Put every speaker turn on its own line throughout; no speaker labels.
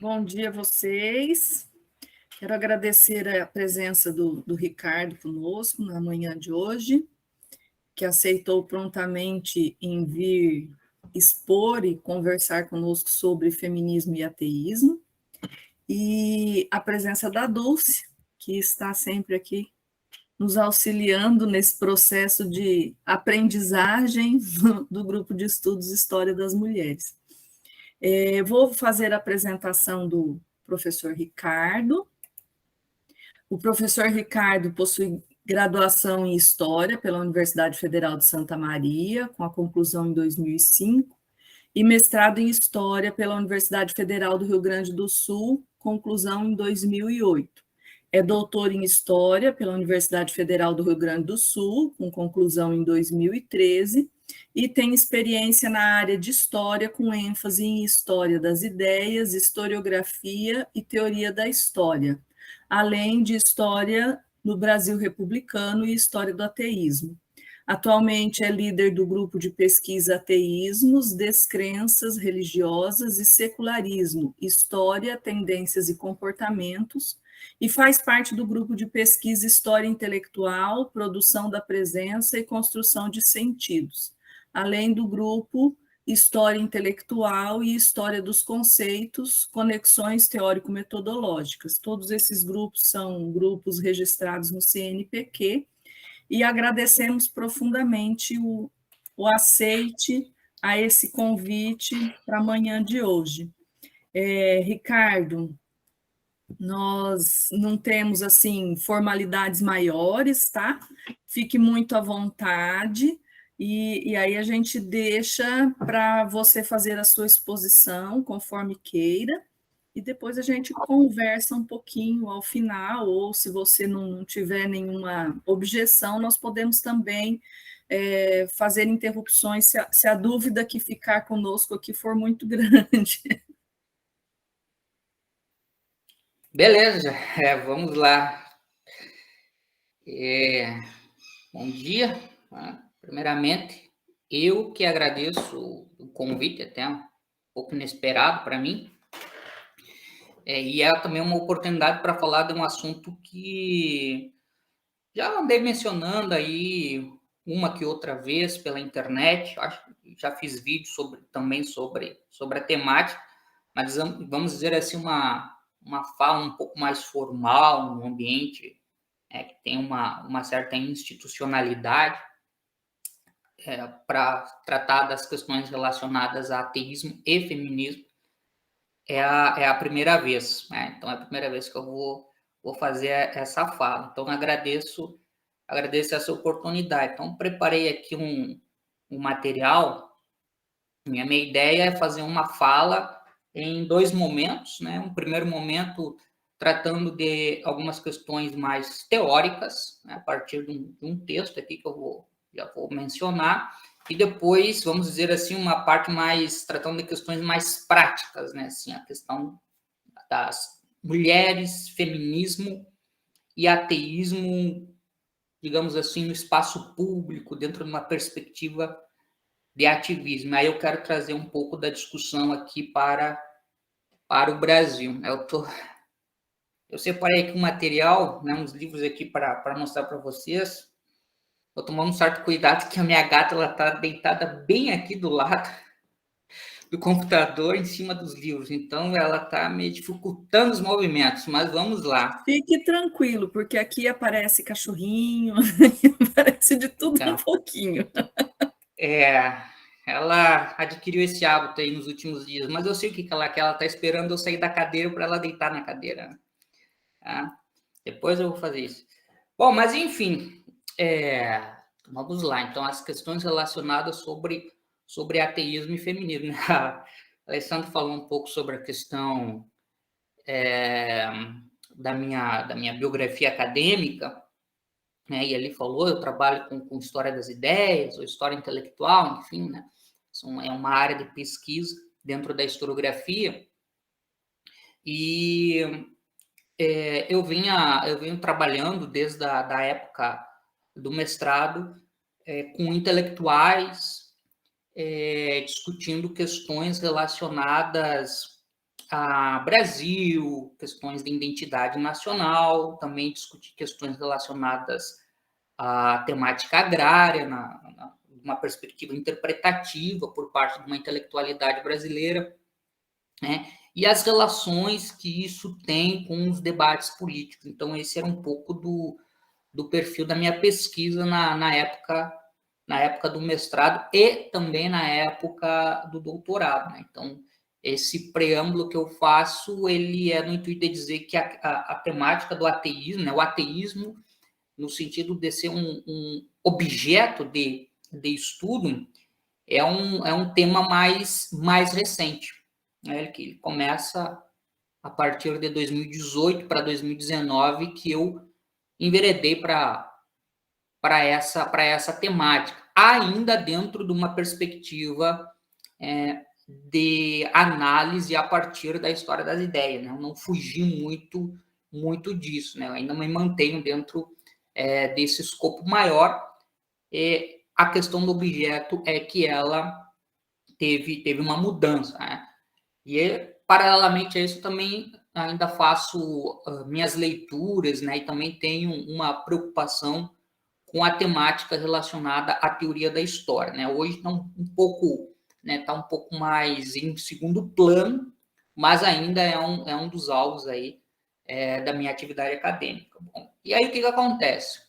Bom dia a vocês. Quero agradecer a presença do Ricardo conosco na manhã de hoje, que aceitou prontamente em vir expor e conversar conosco sobre feminismo e ateísmo, e a presença da Dulce, que está sempre aqui nos auxiliando nesse processo de aprendizagem do grupo de estudos História das Mulheres. Vou fazer a apresentação do professor Ricardo. O professor Ricardo possui graduação em História pela Universidade Federal de Santa Maria, com a conclusão em 2005, e mestrado em História pela Universidade Federal do Rio Grande do Sul, conclusão em 2008. É doutor em História pela Universidade Federal do Rio Grande do Sul, com conclusão em 2013, e tem experiência na área de História, com ênfase em História das Ideias, Historiografia e Teoria da História, além de História no Brasil Republicano e História do Ateísmo. Atualmente é líder do grupo de pesquisa Ateísmos, Descrenças Religiosas e Secularismo, História, Tendências e Comportamentos, e faz parte do grupo de pesquisa História Intelectual, Produção da Presença e Construção de Sentidos, além do grupo História Intelectual e História dos Conceitos, Conexões Teórico-Metodológicas. Todos esses grupos são grupos registrados no CNPq, e agradecemos profundamente o aceite a esse convite para a manhã de hoje. Ricardo, nós não temos assim formalidades maiores, tá? Fique muito à vontade, e aí a gente deixa para você fazer a sua exposição conforme queira, e depois a gente conversa um pouquinho ao final, ou se você não tiver nenhuma objeção, nós podemos também fazer interrupções se a dúvida que ficar conosco aqui for muito grande.
Beleza, vamos lá. Bom dia. Primeiramente, eu que agradeço o convite, até um pouco inesperado para mim, e é também uma oportunidade para falar de um assunto que já andei mencionando aí uma que outra vez pela internet. Acho que já fiz vídeo também sobre a temática, mas vamos dizer assim, uma fala um pouco mais formal, um ambiente que tem uma certa institucionalidade para tratar das questões relacionadas a ateísmo e feminismo. É a primeira vez, né? Então é a primeira vez que eu vou fazer essa fala. Então agradeço essa oportunidade. Então preparei aqui um material. Minha ideia é fazer uma fala em dois momentos, né? Um primeiro momento tratando de algumas questões mais teóricas, né? A partir de um texto aqui que já vou mencionar, e depois, vamos dizer assim, uma parte mais tratando de questões mais práticas, né? Assim, a questão das mulheres, feminismo e ateísmo, digamos assim, no espaço público, dentro de uma perspectiva de ativismo. Aí eu quero trazer um pouco da discussão aqui para o Brasil. Eu separei aqui um material, né, uns livros aqui para mostrar para vocês. Estou tomando um certo cuidado que a minha gata está deitada bem aqui do lado do computador, em cima dos livros. Então, ela está me dificultando os movimentos, mas vamos lá.
Fique tranquilo, porque aqui aparece cachorrinho, aparece de tudo um pouquinho.
Ela adquiriu esse hábito aí nos últimos dias, mas eu sei o que ela quer. Ela está esperando eu sair da cadeira para ela deitar na cadeira. Tá? Depois eu vou fazer isso. Bom, mas enfim, vamos lá. Então, as questões relacionadas sobre ateísmo e feminismo. A Alessandra falou um pouco sobre a questão da minha biografia acadêmica, né? E ele falou, eu trabalho com história das ideias, ou história intelectual, enfim, né? É uma área de pesquisa dentro da historiografia. E eu venho trabalhando desde a época do mestrado com intelectuais, discutindo questões relacionadas a Brasil, questões de identidade nacional, também discuti questões relacionadas à temática agrária, uma perspectiva interpretativa por parte de uma intelectualidade brasileira, né? E as relações que isso tem com os debates políticos. Então, esse era um pouco do perfil da minha pesquisa na época do mestrado e também na época do doutorado, né? Então, esse preâmbulo que eu faço, ele é no intuito de dizer que a temática do ateísmo, né, o ateísmo, no sentido de ser um objeto de estudo, é um tema mais recente, né? Ele começa a partir de 2018 para 2019, que eu enveredei para essa temática, ainda dentro de uma perspectiva de análise a partir da história das ideias, né? Eu não fugi muito disso, né? Eu ainda me mantenho dentro desse escopo maior, e a questão do objeto é que ela teve uma mudança, né? E, paralelamente a isso, também ainda faço minhas leituras, né? E também tenho uma preocupação com a temática relacionada à teoria da história, né? Hoje está um pouco, né, tá um pouco mais em segundo plano, mas ainda é um dos alvos aí da minha atividade acadêmica. Bom, e aí o que acontece?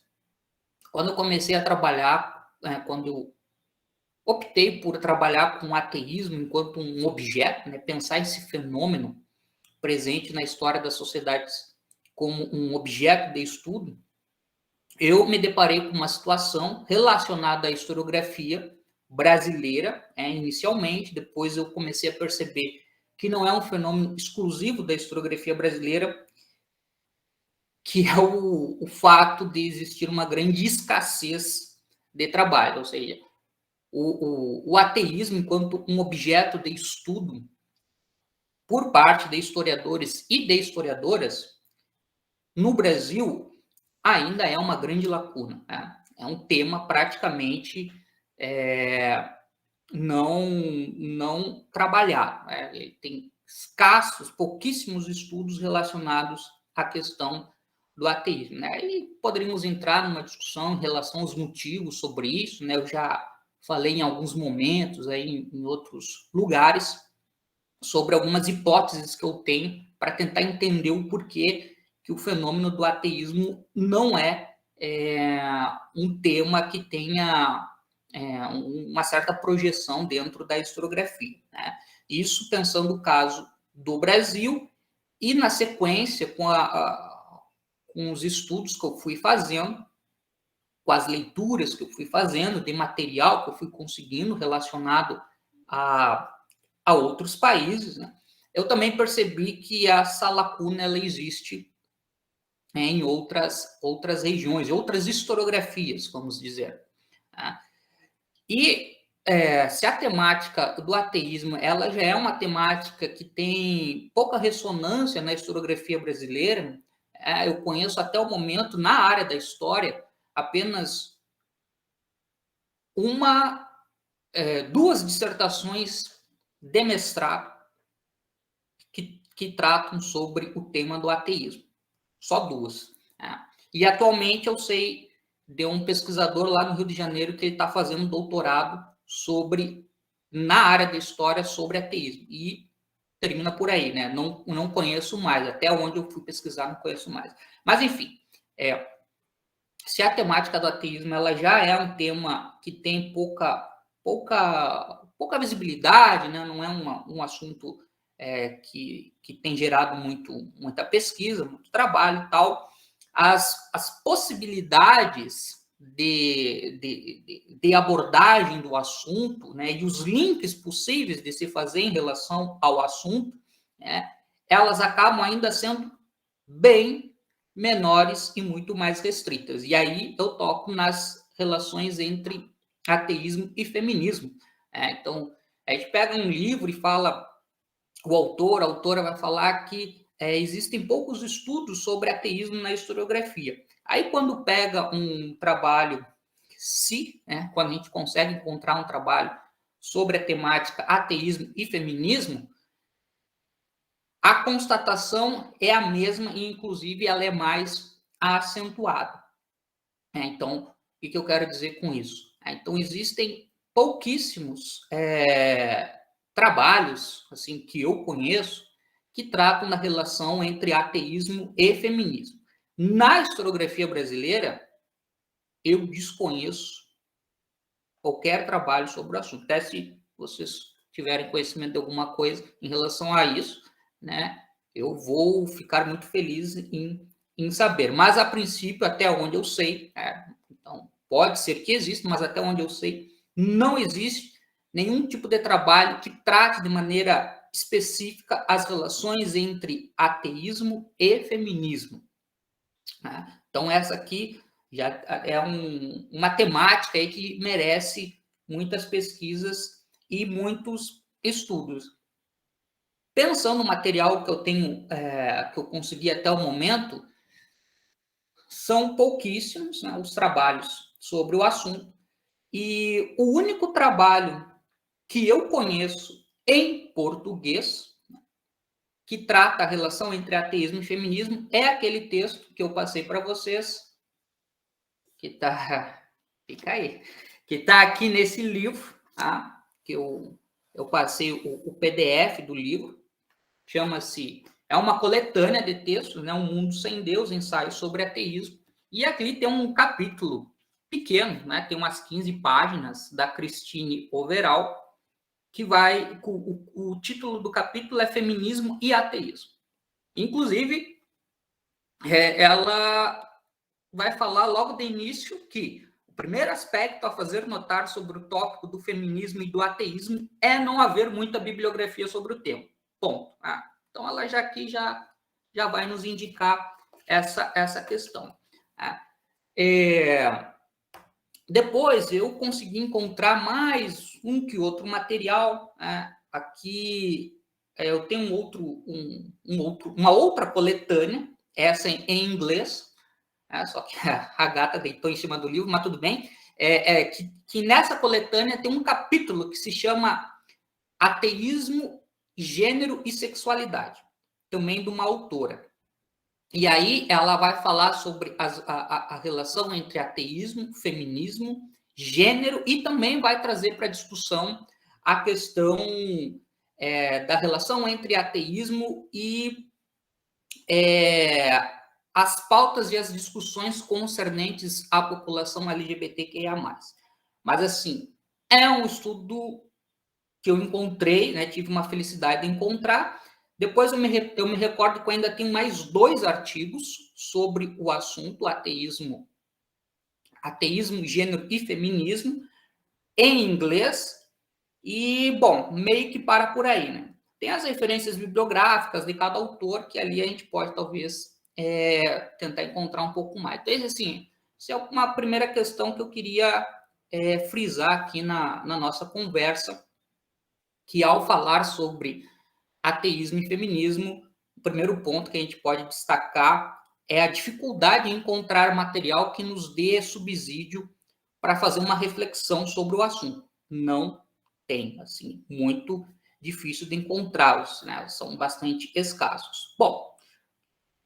Quando eu comecei a trabalhar, quando eu optei por trabalhar com o ateísmo enquanto um objeto, né, pensar esse fenômeno presente na história das sociedades como um objeto de estudo, eu me deparei com uma situação relacionada à historiografia brasileira, inicialmente, depois eu comecei a perceber que não é um fenômeno exclusivo da historiografia brasileira, que é o fato de existir uma grande escassez de trabalho, ou seja, o ateísmo enquanto um objeto de estudo por parte de historiadores e de historiadoras, no Brasil, ainda é uma grande lacuna, né? É um tema praticamente não trabalhado, né? Ele tem escassos, pouquíssimos estudos relacionados à questão do ateísmo, né? E poderíamos entrar numa discussão em relação aos motivos sobre isso, né? Eu já falei em alguns momentos, aí, em outros lugares, sobre algumas hipóteses que eu tenho para tentar entender o porquê que o fenômeno do ateísmo não é um tema que tenha uma certa projeção dentro da historiografia, né? Isso pensando o caso do Brasil e, na sequência, com os estudos que eu fui fazendo, com as leituras que eu fui fazendo, de material que eu fui conseguindo relacionado a outros países, né? Eu também percebi que essa lacuna ela existe em outras regiões, outras historiografias, vamos dizer, né? E se a temática do ateísmo ela já é uma temática que tem pouca ressonância na historiografia brasileira, eu conheço até o momento, na área da história, apenas duas dissertações de mestrado que tratam sobre o tema do ateísmo. Só duas, né? E atualmente eu sei de um pesquisador lá no Rio de Janeiro que ele está fazendo doutorado na área da história sobre ateísmo. E termina por aí, né? Não conheço mais, até onde eu fui pesquisar não conheço mais. Mas, enfim, se a temática do ateísmo ela já é um tema que tem pouca visibilidade, né? Não é um assunto que tem gerado muita pesquisa, muito trabalho e tal, as possibilidades de abordagem do assunto, né, e os links possíveis de se fazer em relação ao assunto, né, elas acabam ainda sendo bem menores e muito mais restritas. E aí eu toco nas relações entre ateísmo e feminismo. Então, a gente pega um livro e fala, a autora vai falar que existem poucos estudos sobre ateísmo na historiografia. Aí, quando pega um trabalho, quando a gente consegue encontrar um trabalho sobre a temática ateísmo e feminismo, a constatação é a mesma e, inclusive, ela é mais acentuada. Então, o que eu quero dizer com isso? Então, existem pouquíssimos trabalhos assim que eu conheço que tratam da relação entre ateísmo e feminismo. Na historiografia brasileira, eu desconheço qualquer trabalho sobre o assunto. Até se vocês tiverem conhecimento de alguma coisa em relação a isso, né, eu vou ficar muito feliz em saber. Mas, a princípio, até onde eu sei, então, pode ser que exista, mas até onde eu sei, não existe nenhum tipo de trabalho que trate de maneira específica as relações entre ateísmo e feminismo. Né? Então, essa aqui já é uma temática aí que merece muitas pesquisas e muitos estudos. Pensando no material que eu tenho, que eu consegui até o momento, são pouquíssimos, né, os trabalhos sobre o assunto. E o único trabalho que eu conheço em português que trata a relação entre ateísmo e feminismo é aquele texto que eu passei para vocês, que tá, fica aí, que está aqui nesse livro, tá? Que eu passei o PDF do livro, chama-se, é uma coletânea de textos, né? Um Mundo Sem Deus, ensaios sobre ateísmo, e aqui tem um capítulo pequeno, né? Tem umas 15 páginas, da Christine Overall, que vai, o título do capítulo é Feminismo e Ateísmo. Inclusive, ela vai falar logo de início que o primeiro aspecto a fazer notar sobre o tópico do feminismo e do ateísmo é não haver muita bibliografia sobre o tema. Ponto. Então, ela já aqui já vai nos indicar essa questão. Depois, eu consegui encontrar mais um que outro material. Aqui, eu tenho uma outra coletânea, essa em inglês, só que a gata deitou em cima do livro, mas tudo bem, que nessa coletânea tem um capítulo que se chama Ateísmo, Gênero e Sexualidade, também de uma autora. E aí ela vai falar sobre a relação entre ateísmo, feminismo, gênero, e também vai trazer para discussão a questão da relação entre ateísmo e as pautas e as discussões concernentes à população LGBTQIA+. Mas, assim, é um estudo que eu encontrei, né, tive uma felicidade de encontrar. Depois eu me recordo que eu ainda tenho mais 2 artigos sobre o assunto, ateísmo, gênero e feminismo, em inglês, e, bom, meio que para por aí, né? Tem as referências bibliográficas de cada autor, que ali a gente pode, talvez, tentar encontrar um pouco mais. Então, assim, essa é uma primeira questão que eu queria frisar aqui na nossa conversa, que ao falar sobre ateísmo e feminismo, o primeiro ponto que a gente pode destacar é a dificuldade em encontrar material que nos dê subsídio para fazer uma reflexão sobre o assunto. Não tem, assim, muito difícil de encontrá-los, né? São bastante escassos. Bom,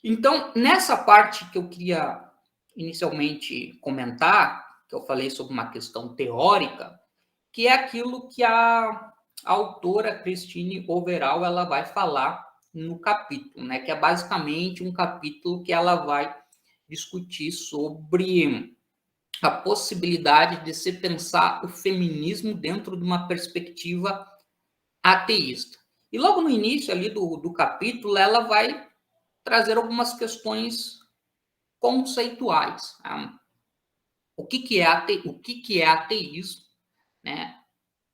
então, nessa parte que eu queria inicialmente comentar, que eu falei sobre uma questão teórica, que é aquilo que a autora Christine Overall ela vai falar no capítulo, né? Que é basicamente um capítulo que ela vai discutir sobre a possibilidade de se pensar o feminismo dentro de uma perspectiva ateísta. E logo no início ali do capítulo, ela vai trazer algumas questões conceituais. O que é ateísmo, né?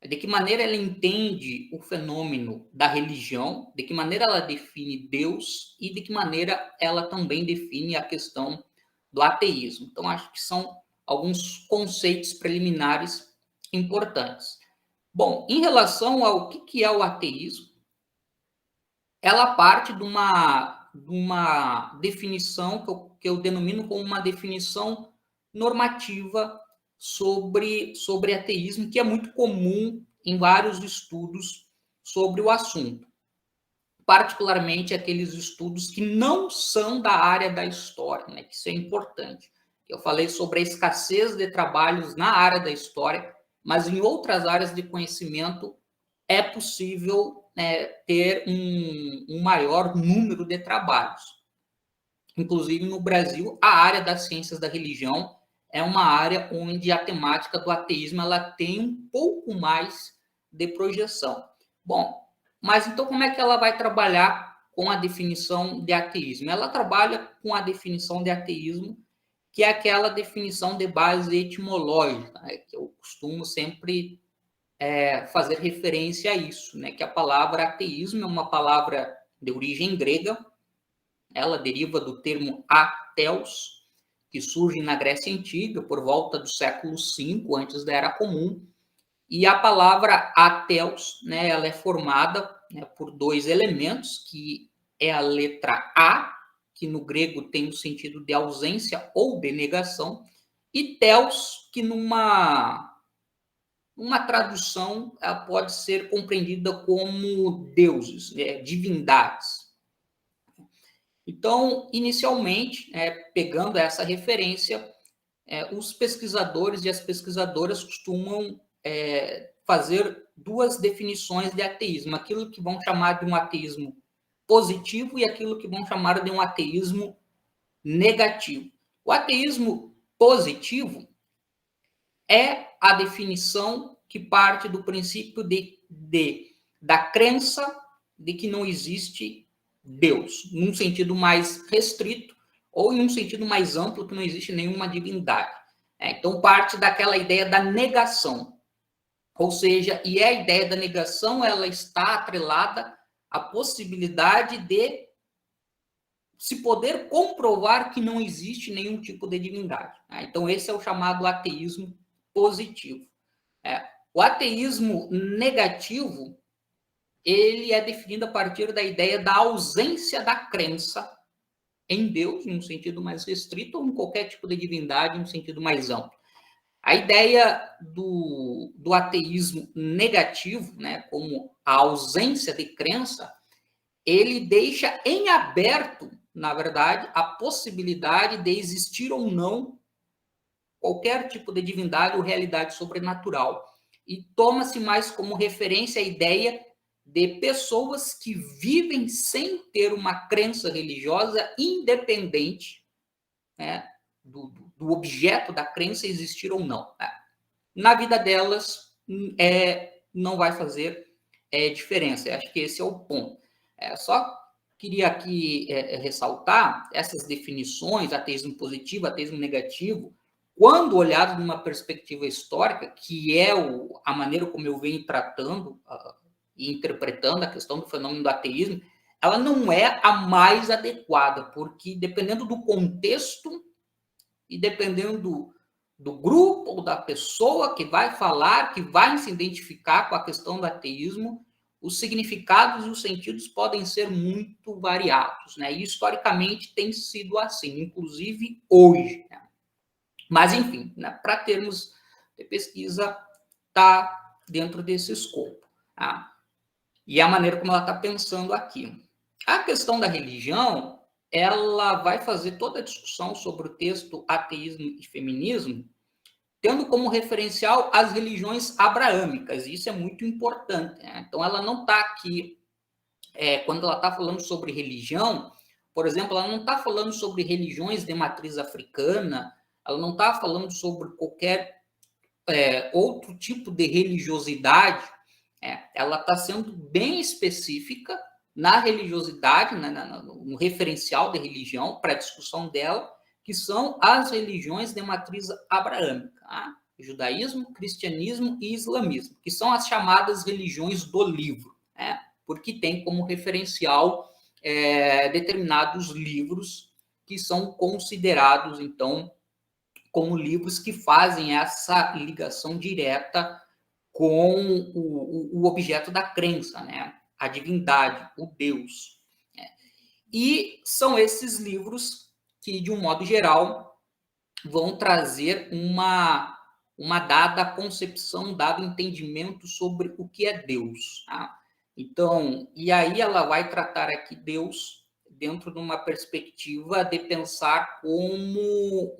De que maneira ela entende o fenômeno da religião, de que maneira ela define Deus e de que maneira ela também define a questão do ateísmo. Então, acho que são alguns conceitos preliminares importantes. Bom, em relação ao que é o ateísmo, ela parte de uma definição que eu denomino como uma definição normativa sobre ateísmo, que é muito comum em vários estudos sobre o assunto. particularmente aqueles estudos que não são da área da história, né? Que isso é importante. Eu falei sobre a escassez de trabalhos na área da história, mas em outras áreas de conhecimento é possível, né, ter um maior número de trabalhos. Inclusive, no Brasil, a área das ciências da religião é uma área onde a temática do ateísmo ela tem um pouco mais de projeção. Bom, mas então como é que ela vai trabalhar com a definição de ateísmo? Ela trabalha com a definição de ateísmo, que é aquela definição de base etimológica, né, que eu costumo sempre fazer referência a isso, né, que a palavra ateísmo é uma palavra de origem grega, ela deriva do termo ateos, que surge na Grécia Antiga, por volta do século V, antes da Era Comum, e a palavra ateos, né, ela é formada, né, por dois elementos, que é a letra A, que no grego tem o sentido de ausência ou de negação, e teos, que numa tradução pode ser compreendida como deuses, né, divindades. Então, inicialmente, pegando essa referência, os pesquisadores e as pesquisadoras costumam fazer duas definições de ateísmo, aquilo que vão chamar de um ateísmo positivo e aquilo que vão chamar de um ateísmo negativo. O ateísmo positivo é a definição que parte do princípio da crença de que não existe Deus, num sentido mais restrito, ou em um sentido mais amplo, que não existe nenhuma divindade. Então, parte daquela ideia da negação. Ou seja, e a ideia da negação, ela está atrelada à possibilidade de se poder comprovar que não existe nenhum tipo de divindade. Então, esse é o chamado ateísmo positivo. O ateísmo negativo, ele é definido a partir da ideia da ausência da crença em Deus, em um sentido mais restrito, ou em qualquer tipo de divindade, em um sentido mais amplo. A ideia do ateísmo negativo, né, como a ausência de crença, ele deixa em aberto, na verdade, a possibilidade de existir ou não qualquer tipo de divindade ou realidade sobrenatural. E toma-se mais como referência a ideia de pessoas que vivem sem ter uma crença religiosa independente, né, do objeto da crença existir ou não. Né? Na vida delas, não vai fazer diferença. Eu acho que esse é o ponto. Só queria aqui ressaltar essas definições, ateísmo positivo, ateísmo negativo, quando olhado numa perspectiva histórica, que é a maneira como eu venho tratando e interpretando a questão do fenômeno do ateísmo, ela não é a mais adequada, porque dependendo do contexto e dependendo do grupo ou da pessoa que vai falar, que vai se identificar com a questão do ateísmo, os significados e os sentidos podem ser muito variados, né? E historicamente tem sido assim, inclusive hoje. Né? Mas, enfim, né, para termos de pesquisa, está dentro desse escopo. Tá? E a maneira como ela está pensando aqui. A questão da religião, ela vai fazer toda a discussão sobre o texto Ateísmo e Feminismo, tendo como referencial as religiões abraâmicas. Isso é muito importante. Né? Então, ela não está aqui, quando ela está falando sobre religião, por exemplo, ela não está falando sobre religiões de matriz africana, ela não está falando sobre qualquer outro tipo de religiosidade, ela está sendo bem específica na religiosidade, né, no referencial de religião para a discussão dela, que são as religiões de matriz abraâmica, tá? Judaísmo, cristianismo e islamismo, que são as chamadas religiões do livro, né? Porque tem como referencial determinados livros que são considerados, então, como livros que fazem essa ligação direta com o objeto da crença, né? A divindade, o Deus. Né? E são esses livros que, de um modo geral, vão trazer uma dada concepção, um dado entendimento sobre o que é Deus. Tá? Então, e aí ela vai tratar aqui Deus dentro de uma perspectiva de pensar como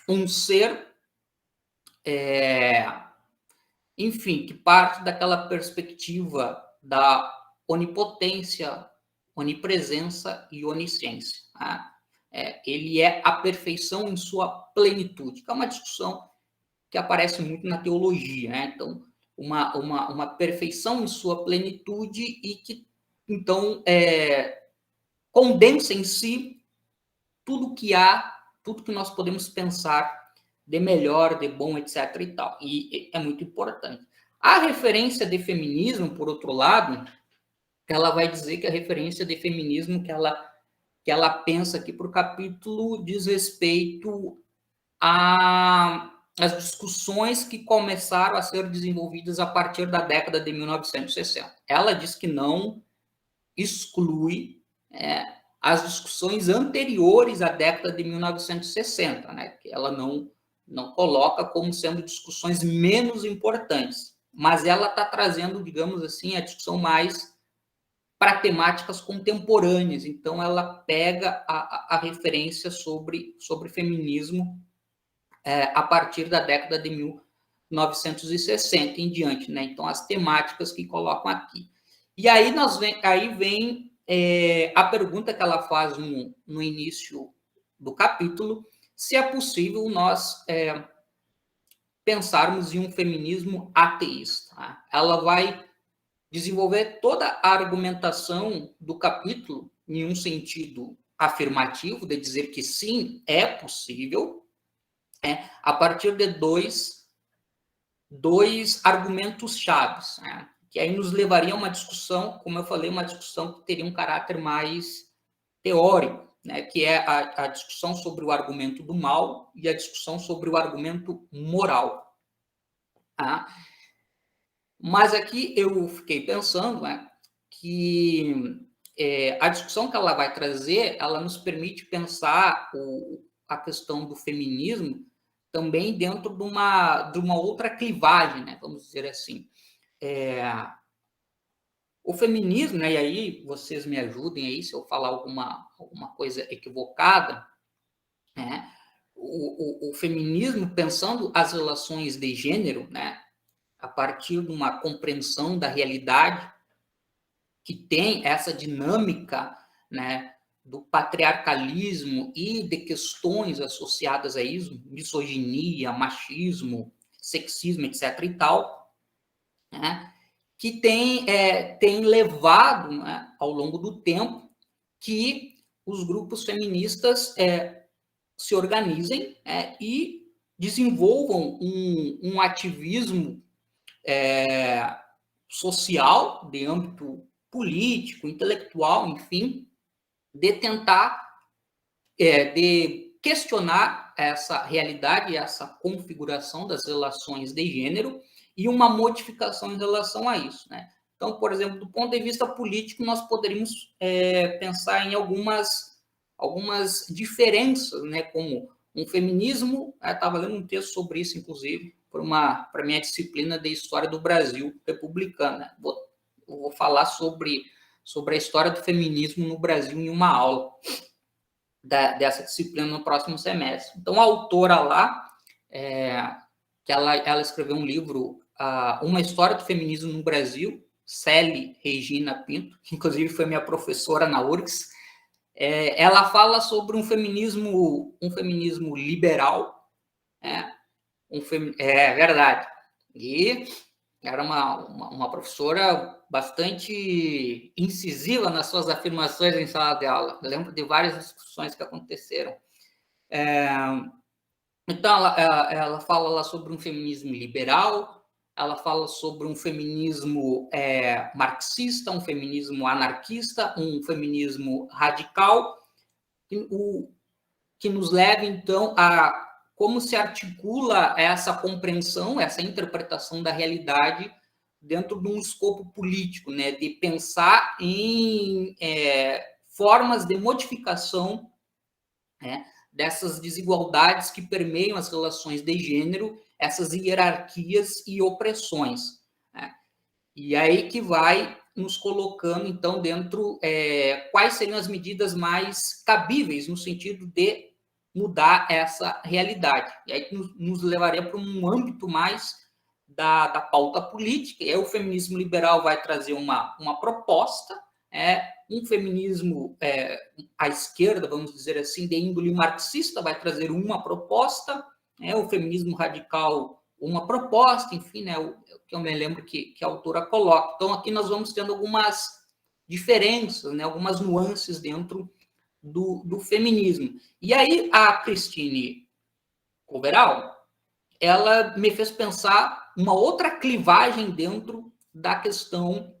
um ser, enfim, que parte daquela perspectiva da onipotência, onipresença e onisciência. Tá? Ele é a perfeição em sua plenitude, que é uma discussão que aparece muito na teologia. Né? Então, uma perfeição em sua plenitude e que, então, condensa em si tudo que há, tudo que nós podemos pensar de melhor, de bom, etc. e tal. E é muito importante. A referência de feminismo, por outro lado, ela vai dizer que a referência de feminismo que ela pensa aqui para o capítulo diz respeito às discussões que começaram a ser desenvolvidas a partir da década de 1960. Ela diz que não exclui as discussões anteriores à década de 1960, né? Que ela não coloca como sendo discussões menos importantes, mas ela está trazendo, digamos assim, a discussão mais para temáticas contemporâneas. Então, ela pega a referência sobre feminismo a partir da década de 1960 em diante, né? Então, as temáticas que colocam aqui. E aí, aí vem a pergunta que ela faz no início do capítulo, se é possível nós pensarmos em um feminismo ateísta. Tá? Ela vai desenvolver toda a argumentação do capítulo em um sentido afirmativo, de dizer que sim, é possível, a partir de dois argumentos chaves, né? Que aí nos levaria a uma discussão, como eu falei, uma discussão que teria um caráter mais teórico, né? Que é a discussão sobre o argumento do mal e a discussão sobre o argumento moral. Tá? Mas aqui eu fiquei pensando, né, que a discussão que ela vai trazer, ela nos permite pensar a questão do feminismo também dentro de uma outra clivagem, né, vamos dizer assim. O feminismo, né, e aí vocês me ajudem aí se eu falar alguma coisa equivocada, né, o feminismo, pensando as relações de gênero, né, a partir de uma compreensão da realidade que tem essa dinâmica, né, do patriarcalismo e de questões associadas a isso, misoginia, machismo, sexismo, etc. e tal, né, que tem levado, né, ao longo do tempo que os grupos feministas se organizem e desenvolvam um ativismo social, de âmbito político, intelectual, enfim, de tentar, de questionar essa realidade, essa configuração das relações de gênero e uma modificação em relação a isso, né? Então, por exemplo, do ponto de vista político, nós poderíamos pensar em algumas diferenças, né? Como um feminismo, estava lendo um texto sobre isso, inclusive, para minha disciplina de História do Brasil republicana. Vou falar sobre a história do feminismo no Brasil em uma aula dessa disciplina no próximo semestre. Então, a autora lá, que ela escreveu um livro, Uma História do Feminismo no Brasil, Célie Regina Pinto, que inclusive foi minha professora na URGS, ela fala sobre um feminismo liberal, verdade. E era uma professora bastante incisiva nas suas afirmações em sala de aula. Eu lembro de várias discussões que aconteceram. Então, ela fala lá sobre um feminismo liberal, ela fala sobre um feminismo marxista, um feminismo anarquista, um feminismo radical, que nos leva, então, a como se articula essa compreensão, essa interpretação da realidade dentro de um escopo político, né, de pensar em formas de modificação, né, dessas desigualdades que permeiam as relações de gênero, essas hierarquias e opressões. Né? E aí que vai nos colocando, então, dentro quais seriam as medidas mais cabíveis no sentido de mudar essa realidade. E aí nos levaria para um âmbito mais da pauta política, e aí o feminismo liberal vai trazer uma proposta, um feminismo à esquerda, vamos dizer assim, de índole marxista, vai trazer uma proposta, o feminismo radical uma proposta, enfim, o que eu me lembro que a autora coloca. Então, aqui nós vamos tendo algumas diferenças, algumas nuances dentro do feminismo. E aí, a Christine Coveral, ela me fez pensar uma outra clivagem dentro da questão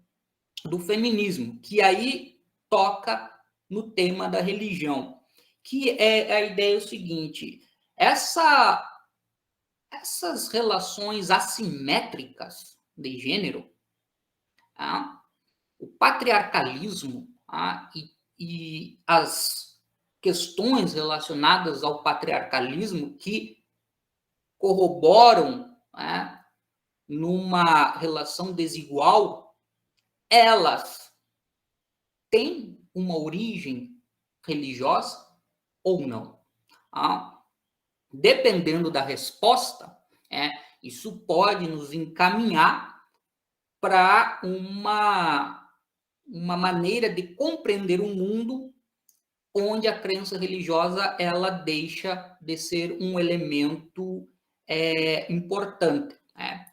do feminismo, que aí toca no tema da religião, que é a ideia o seguinte: essas relações assimétricas de gênero, o patriarcalismo e as questões relacionadas ao patriarcalismo que corroboram numa relação desigual, elas têm uma origem religiosa ou não? Dependendo da resposta, isso pode nos encaminhar para uma maneira de compreender um mundo onde a crença religiosa ela deixa de ser um elemento importante,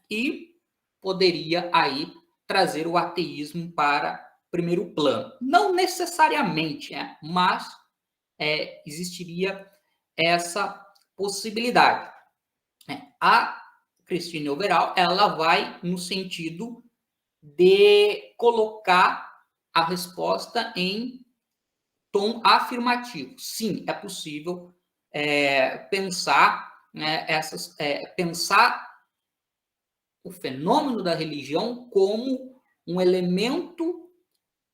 e poderia aí trazer o ateísmo para primeiro plano. Não necessariamente, mas existiria essa possibilidade. A Christine Overall, ela vai no sentido de colocar a resposta em tom afirmativo. Sim, é possível pensar, pensar o fenômeno da religião como um elemento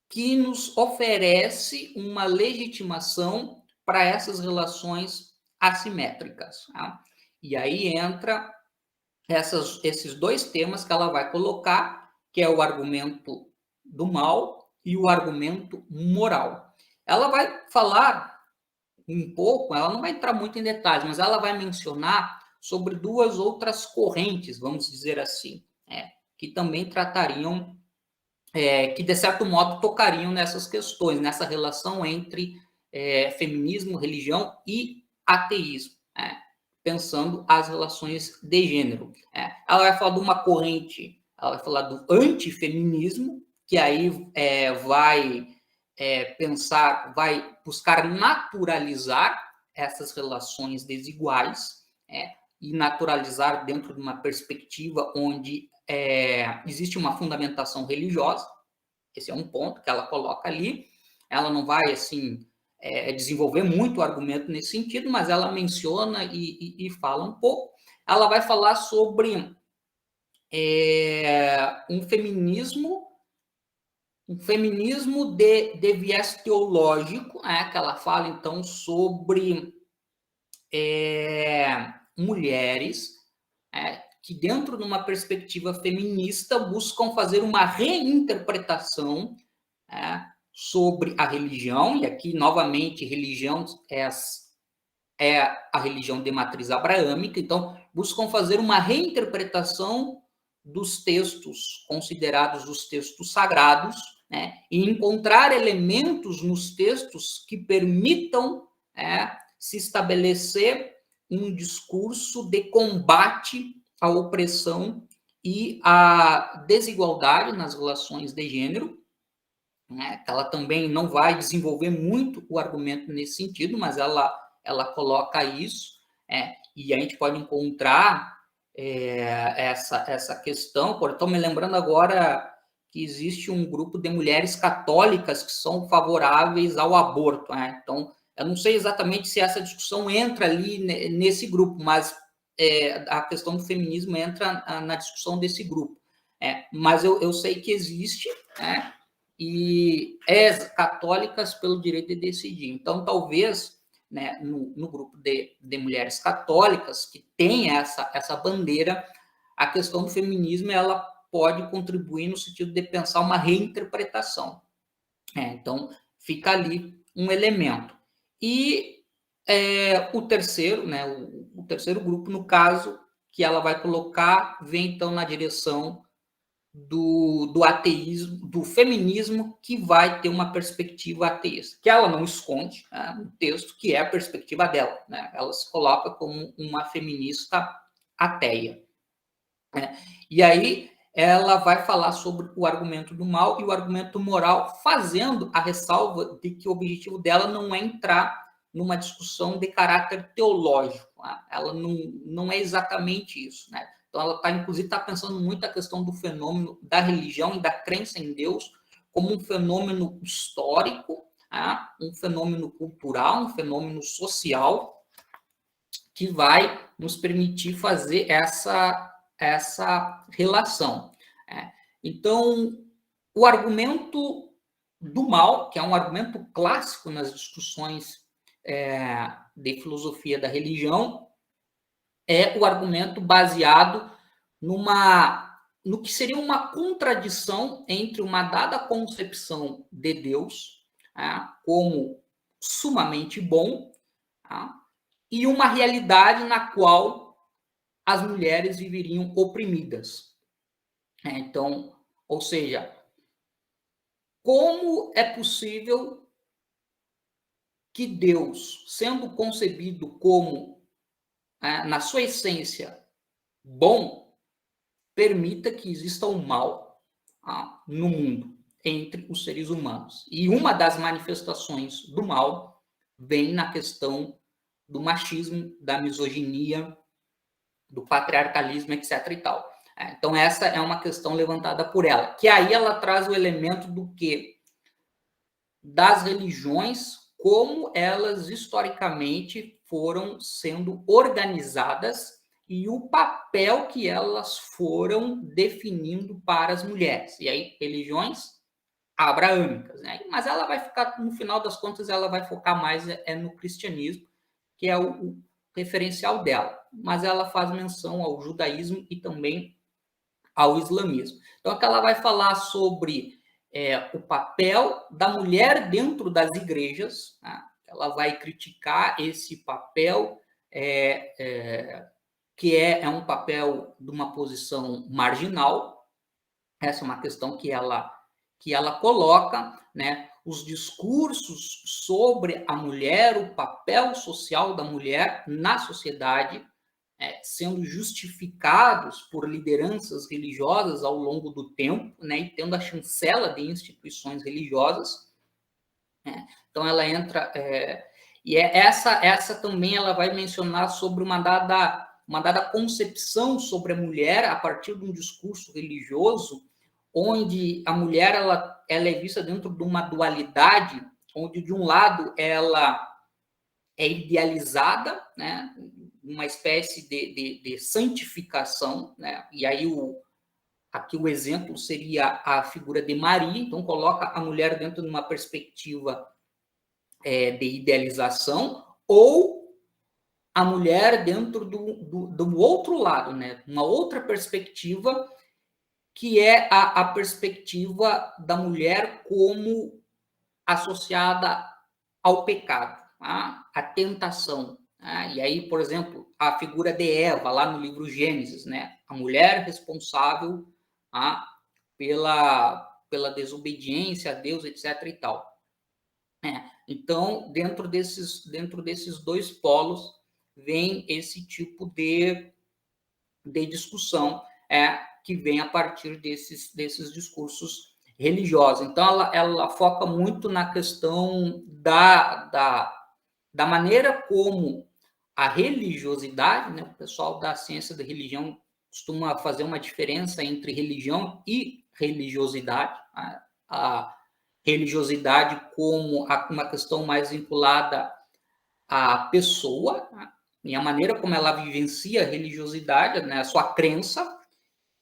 que nos oferece uma legitimação para essas relações assimétricas. E aí entra esses dois temas que ela vai colocar, que é o argumento do mal e o argumento moral. Ela vai falar um pouco, ela não vai entrar muito em detalhes, mas ela vai mencionar sobre duas outras correntes, vamos dizer assim, que também tratariam, que de certo modo tocariam nessas questões, nessa relação entre feminismo, religião e ateísmo, pensando as relações de gênero. Ela vai falar de uma corrente, ela vai falar do antifeminismo, que aí vai pensar, vai buscar naturalizar essas relações desiguais, e naturalizar dentro de uma perspectiva onde existe uma fundamentação religiosa. Esse é um ponto que ela coloca ali. Ela não vai, assim, desenvolver muito o argumento nesse sentido, mas ela menciona e fala um pouco. Ela vai falar sobre um feminismo de viés teológico, que ela fala, então, sobre mulheres que, dentro de uma perspectiva feminista, buscam fazer uma reinterpretação sobre a religião, e aqui, novamente, religião é a religião de matriz abraâmica, então, buscam fazer uma reinterpretação dos textos considerados os textos sagrados, e encontrar elementos nos textos que permitam se estabelecer um discurso de combate à opressão e à desigualdade nas relações de gênero. Ela também não vai desenvolver muito o argumento nesse sentido, mas ela coloca isso, e a gente pode encontrar essa questão. Estou me lembrando agora que existe um grupo de mulheres católicas que são favoráveis ao aborto. Então, eu não sei exatamente se essa discussão entra ali nesse grupo, mas a questão do feminismo entra na discussão desse grupo. Mas eu sei que existe, e católicas pelo direito de decidir. Então, talvez, no grupo de mulheres católicas que tem essa bandeira, a questão do feminismo ela pode contribuir no sentido de pensar uma reinterpretação. Então, fica ali um elemento. E o terceiro, né, o terceiro grupo, no caso, que ela vai colocar, vem então na direção do ateísmo, do feminismo, que vai ter uma perspectiva ateísta, que ela não esconde, né, no texto, que é a perspectiva dela, né? Ela se coloca como uma feminista ateia. E aí ela vai falar sobre o argumento do mal e o argumento moral, fazendo a ressalva de que o objetivo dela não é entrar numa discussão de caráter teológico. Né? Ela não é exatamente isso, né? Então, ela inclusive, está pensando muito a questão do fenômeno da religião e da crença em Deus como um fenômeno histórico, né? Um fenômeno cultural, um fenômeno social, que vai nos permitir fazer essa relação. Então, o argumento do mal, que é um argumento clássico nas discussões de filosofia da religião, é o argumento baseado no que seria uma contradição entre uma dada concepção de Deus, como sumamente bom, e uma realidade na qual as mulheres viveriam oprimidas. Então, ou seja, como é possível que Deus, sendo concebido como, na sua essência, bom, permita que exista o mal no mundo, entre os seres humanos? E uma das manifestações do mal vem na questão do machismo, da misoginia, do patriarcalismo, etc. e tal. Então, essa é uma questão levantada por ela, que aí ela traz o elemento do quê? Das religiões, como elas historicamente foram sendo organizadas e o papel que elas foram definindo para as mulheres. E aí, religiões abraâmicas, né? Mas ela vai ficar, no final das contas, ela vai focar mais no cristianismo, que é o referencial dela. Mas ela faz menção ao judaísmo e também ao islamismo. Então, aqui ela vai falar sobre o papel da mulher dentro das igrejas, né? Ela vai criticar esse papel, que é um papel de uma posição marginal. Essa é uma questão que ela coloca, né? Os discursos sobre a mulher, o papel social da mulher na sociedade, sendo justificados por lideranças religiosas ao longo do tempo, né, e tendo a chancela de instituições religiosas. Então, ela entra... e essa também ela vai mencionar sobre uma dada concepção sobre a mulher a partir de um discurso religioso, onde a mulher ela é vista dentro de uma dualidade, onde, de um lado, ela é idealizada, né, uma espécie de santificação, né? E aí aqui o exemplo seria a figura de Maria. Então, coloca a mulher dentro de uma perspectiva de idealização, ou a mulher dentro do outro lado, né? Uma outra perspectiva, que é a perspectiva da mulher como associada ao pecado, à tentação. E aí, por exemplo, a figura de Eva, lá no livro Gênesis, né? A mulher responsável pela desobediência a Deus, etc. e tal. Então, dentro desses dois polos, vem esse tipo de discussão que vem a partir desses discursos religiosos. Então, ela foca muito na questão da maneira como a religiosidade, né? O pessoal da ciência da religião costuma fazer uma diferença entre religião e religiosidade. A religiosidade como uma questão mais vinculada à pessoa, e a maneira como ela vivencia a religiosidade, né? A sua crença,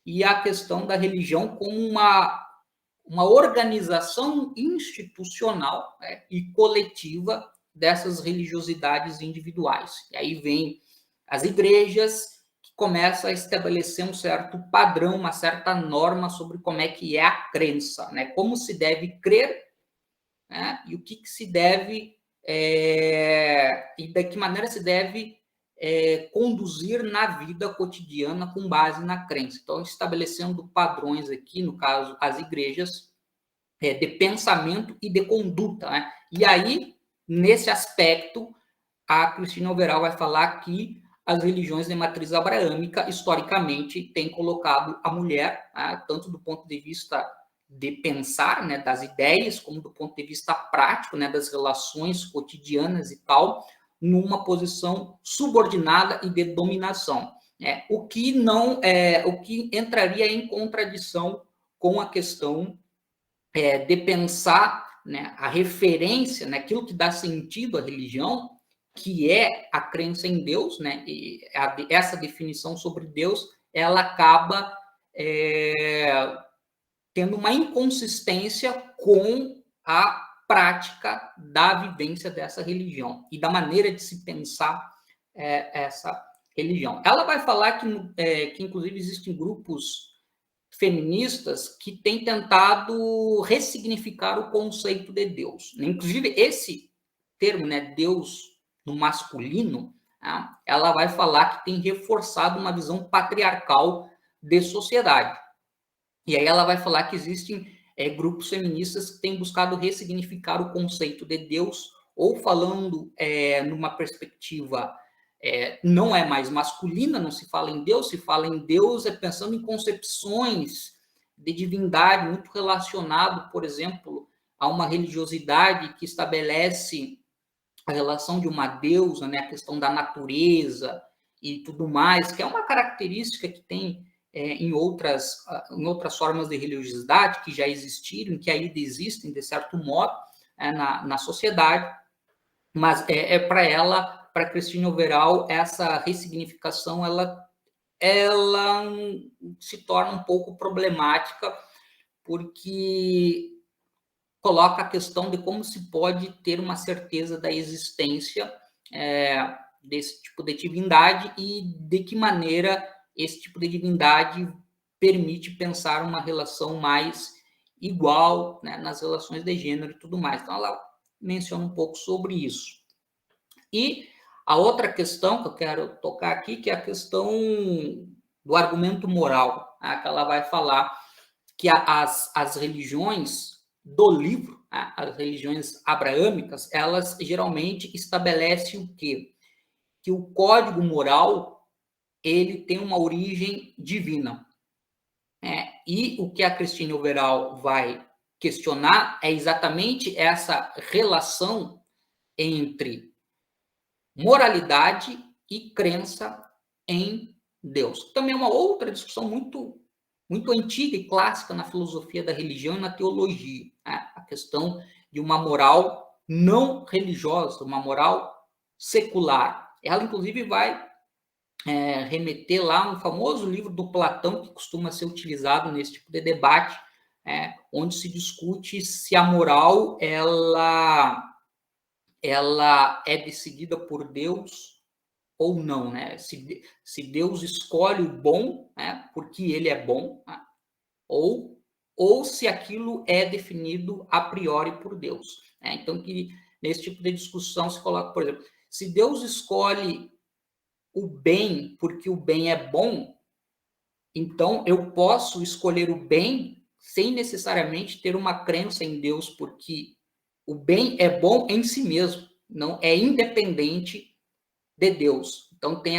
e a questão da religião como uma organização institucional, né, e coletiva dessas religiosidades individuais. E aí vem as igrejas, que começa a estabelecer um certo padrão, uma certa norma sobre como é que é a crença, né? Como se deve crer, né? E o que se deve e de que maneira se deve conduzir na vida cotidiana com base na crença. Então, estabelecendo padrões aqui, no caso, as igrejas, de pensamento e de conduta, né? E aí, nesse aspecto, a Cristina Overall vai falar que as religiões de matriz abraâmica, historicamente, têm colocado a mulher, né, tanto do ponto de vista de pensar, né, das ideias, como do ponto de vista prático, né, das relações cotidianas e tal, numa posição subordinada e de dominação, né? O que entraria em contradição com a questão de pensar, né, a referência, né, aquilo que dá sentido à religião, que é a crença em Deus, né, e essa definição sobre Deus, ela acaba tendo uma inconsistência com a prática da vivência dessa religião e da maneira de se pensar essa religião. Ela vai falar que inclusive, existem grupos feministas que têm tentado ressignificar o conceito de Deus. Inclusive, esse termo, né, Deus no masculino, né, ela vai falar que tem reforçado uma visão patriarcal de sociedade. E aí ela vai falar que existem grupos feministas que têm buscado ressignificar o conceito de Deus, ou falando numa perspectiva não é mais masculina, não se fala em Deus, se fala em Deus pensando em concepções de divindade muito relacionado, por exemplo, a uma religiosidade que estabelece a relação de uma deusa, né, a questão da natureza e tudo mais, que é uma característica que tem em outras formas de religiosidade que já existiram, que ainda existem, de certo modo, na sociedade, mas para ela, para Cristina Overall, essa ressignificação ela se torna um pouco problemática, porque coloca a questão de como se pode ter uma certeza da existência desse tipo de divindade e de que maneira esse tipo de divindade permite pensar uma relação mais igual, né, nas relações de gênero e tudo mais. Então, ela menciona um pouco sobre isso. E a outra questão que eu quero tocar aqui, que é a questão do argumento moral, né, que ela vai falar que as religiões do livro, né, as religiões abraâmicas, elas geralmente estabelecem o quê? Que o código moral ele tem uma origem divina. E o que a Cristina Overall vai questionar é exatamente essa relação entre moralidade e crença em Deus. Também é uma outra discussão muito, muito antiga e clássica na filosofia da religião e na teologia, né? A questão de uma moral não religiosa, uma moral secular. Ela, inclusive, vai remeter lá um famoso livro do Platão, que costuma ser utilizado nesse tipo de debate, onde se discute se a moral ela é decidida por Deus ou não, né? Se Deus escolhe o bom, né, porque ele é bom, né? ou se aquilo é definido a priori por Deus, né? Então, que nesse tipo de discussão se coloca, por exemplo, se Deus escolhe o bem porque o bem é bom, então eu posso escolher o bem sem necessariamente ter uma crença em Deus, porque o bem é bom em si mesmo, não é independente de Deus. Então tem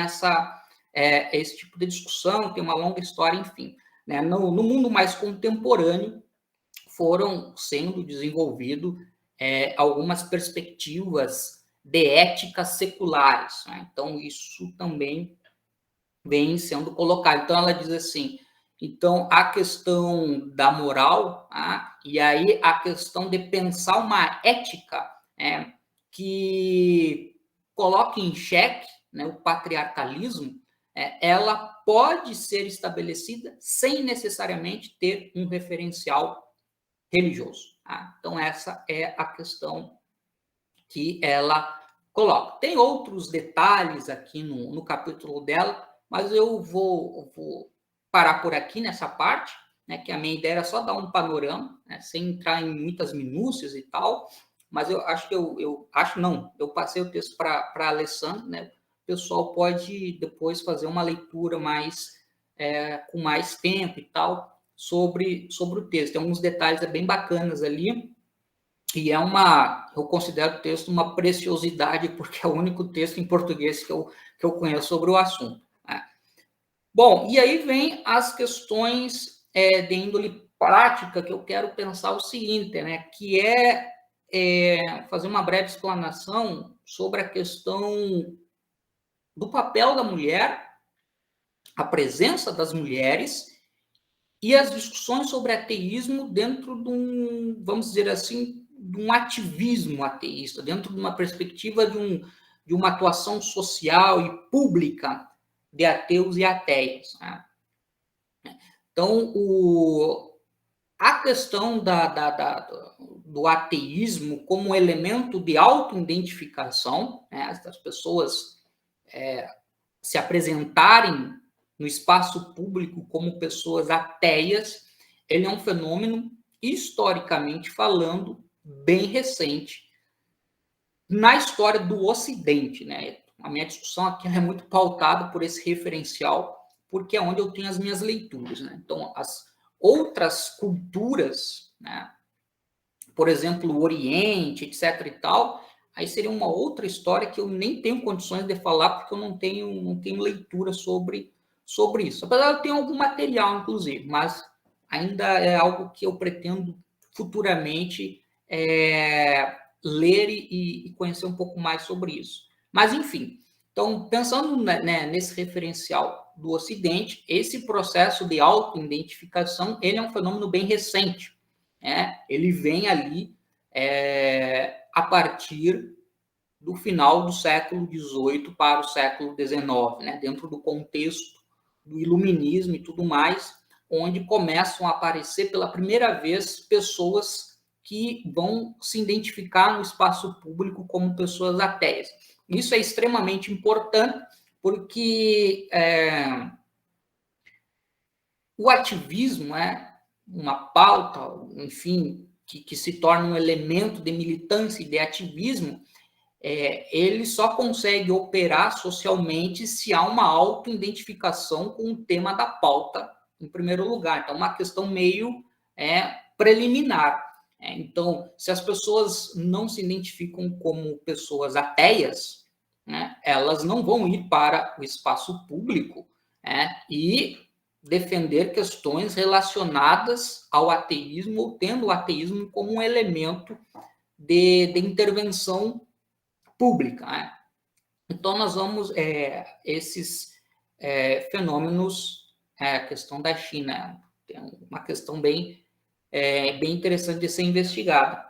esse tipo de discussão, tem uma longa história, enfim. Né? No mundo mais contemporâneo, foram sendo desenvolvidas algumas perspectivas de ética seculares. Né? Então, isso também vem sendo colocado. Então, ela diz assim, então, a questão da moral, e aí a questão de pensar uma ética que coloque em xeque, né, o patriarcalismo, ela pode ser estabelecida sem necessariamente ter um referencial religioso. Tá? Então, essa é a questão que ela coloca. Tem outros detalhes aqui no capítulo dela, mas eu vou parar por aqui nessa parte, né, que a minha ideia era só dar um panorama, né, sem entrar em muitas minúcias e tal, mas eu acho que eu passei o texto para a Alessandra, né, o pessoal pode depois fazer uma leitura com mais tempo e tal, sobre o texto. Tem alguns detalhes bem bacanas ali, e eu considero o texto uma preciosidade, porque é o único texto em português que eu conheço sobre o assunto. Né? Bom, e aí vem as questões de índole prática, que eu quero pensar o seguinte, né, que fazer uma breve explanação sobre a questão do papel da mulher, a presença das mulheres e as discussões sobre ateísmo dentro de vamos dizer assim, de um ativismo ateísta, dentro de uma perspectiva de uma atuação social e pública de ateus e ateias. Né? Então, a questão do ateísmo como elemento de autoidentificação, né? As pessoas se apresentarem no espaço público como pessoas ateias, ele é um fenômeno, historicamente falando, bem recente na história do Ocidente, né? A minha discussão aqui é muito pautada por esse referencial, porque é onde eu tenho as minhas leituras, né? Então, as outras culturas, né? Por exemplo, o Oriente, etc. e tal, aí seria uma outra história que eu nem tenho condições de falar, porque eu não tenho leitura sobre isso. Apesar de eu ter algum material, inclusive, mas ainda é algo que eu pretendo futuramente ler e conhecer um pouco mais sobre isso. Mas, enfim, então, pensando nesse referencial do Ocidente, esse processo de autoidentificação, ele é um fenômeno bem recente. Ele vem ali a partir do final do século XVIII para o século XIX, né? Dentro do contexto do iluminismo e tudo mais, onde começam a aparecer pela primeira vez pessoas que vão se identificar no espaço público como pessoas ateias. Isso é extremamente importante, porque o ativismo é uma pauta, enfim, que se torna um elemento de militância e de ativismo, ele só consegue operar socialmente se há uma autoidentificação com o tema da pauta, em primeiro lugar. Então, uma questão meio preliminar. Então, se as pessoas não se identificam como pessoas ateias, né, elas não vão ir para o espaço público e defender questões relacionadas ao ateísmo, ou tendo o ateísmo como um elemento de intervenção pública. Né? Então, nós vamos, esses fenômenos, a questão da China, é uma questão bem interessante de ser investigada.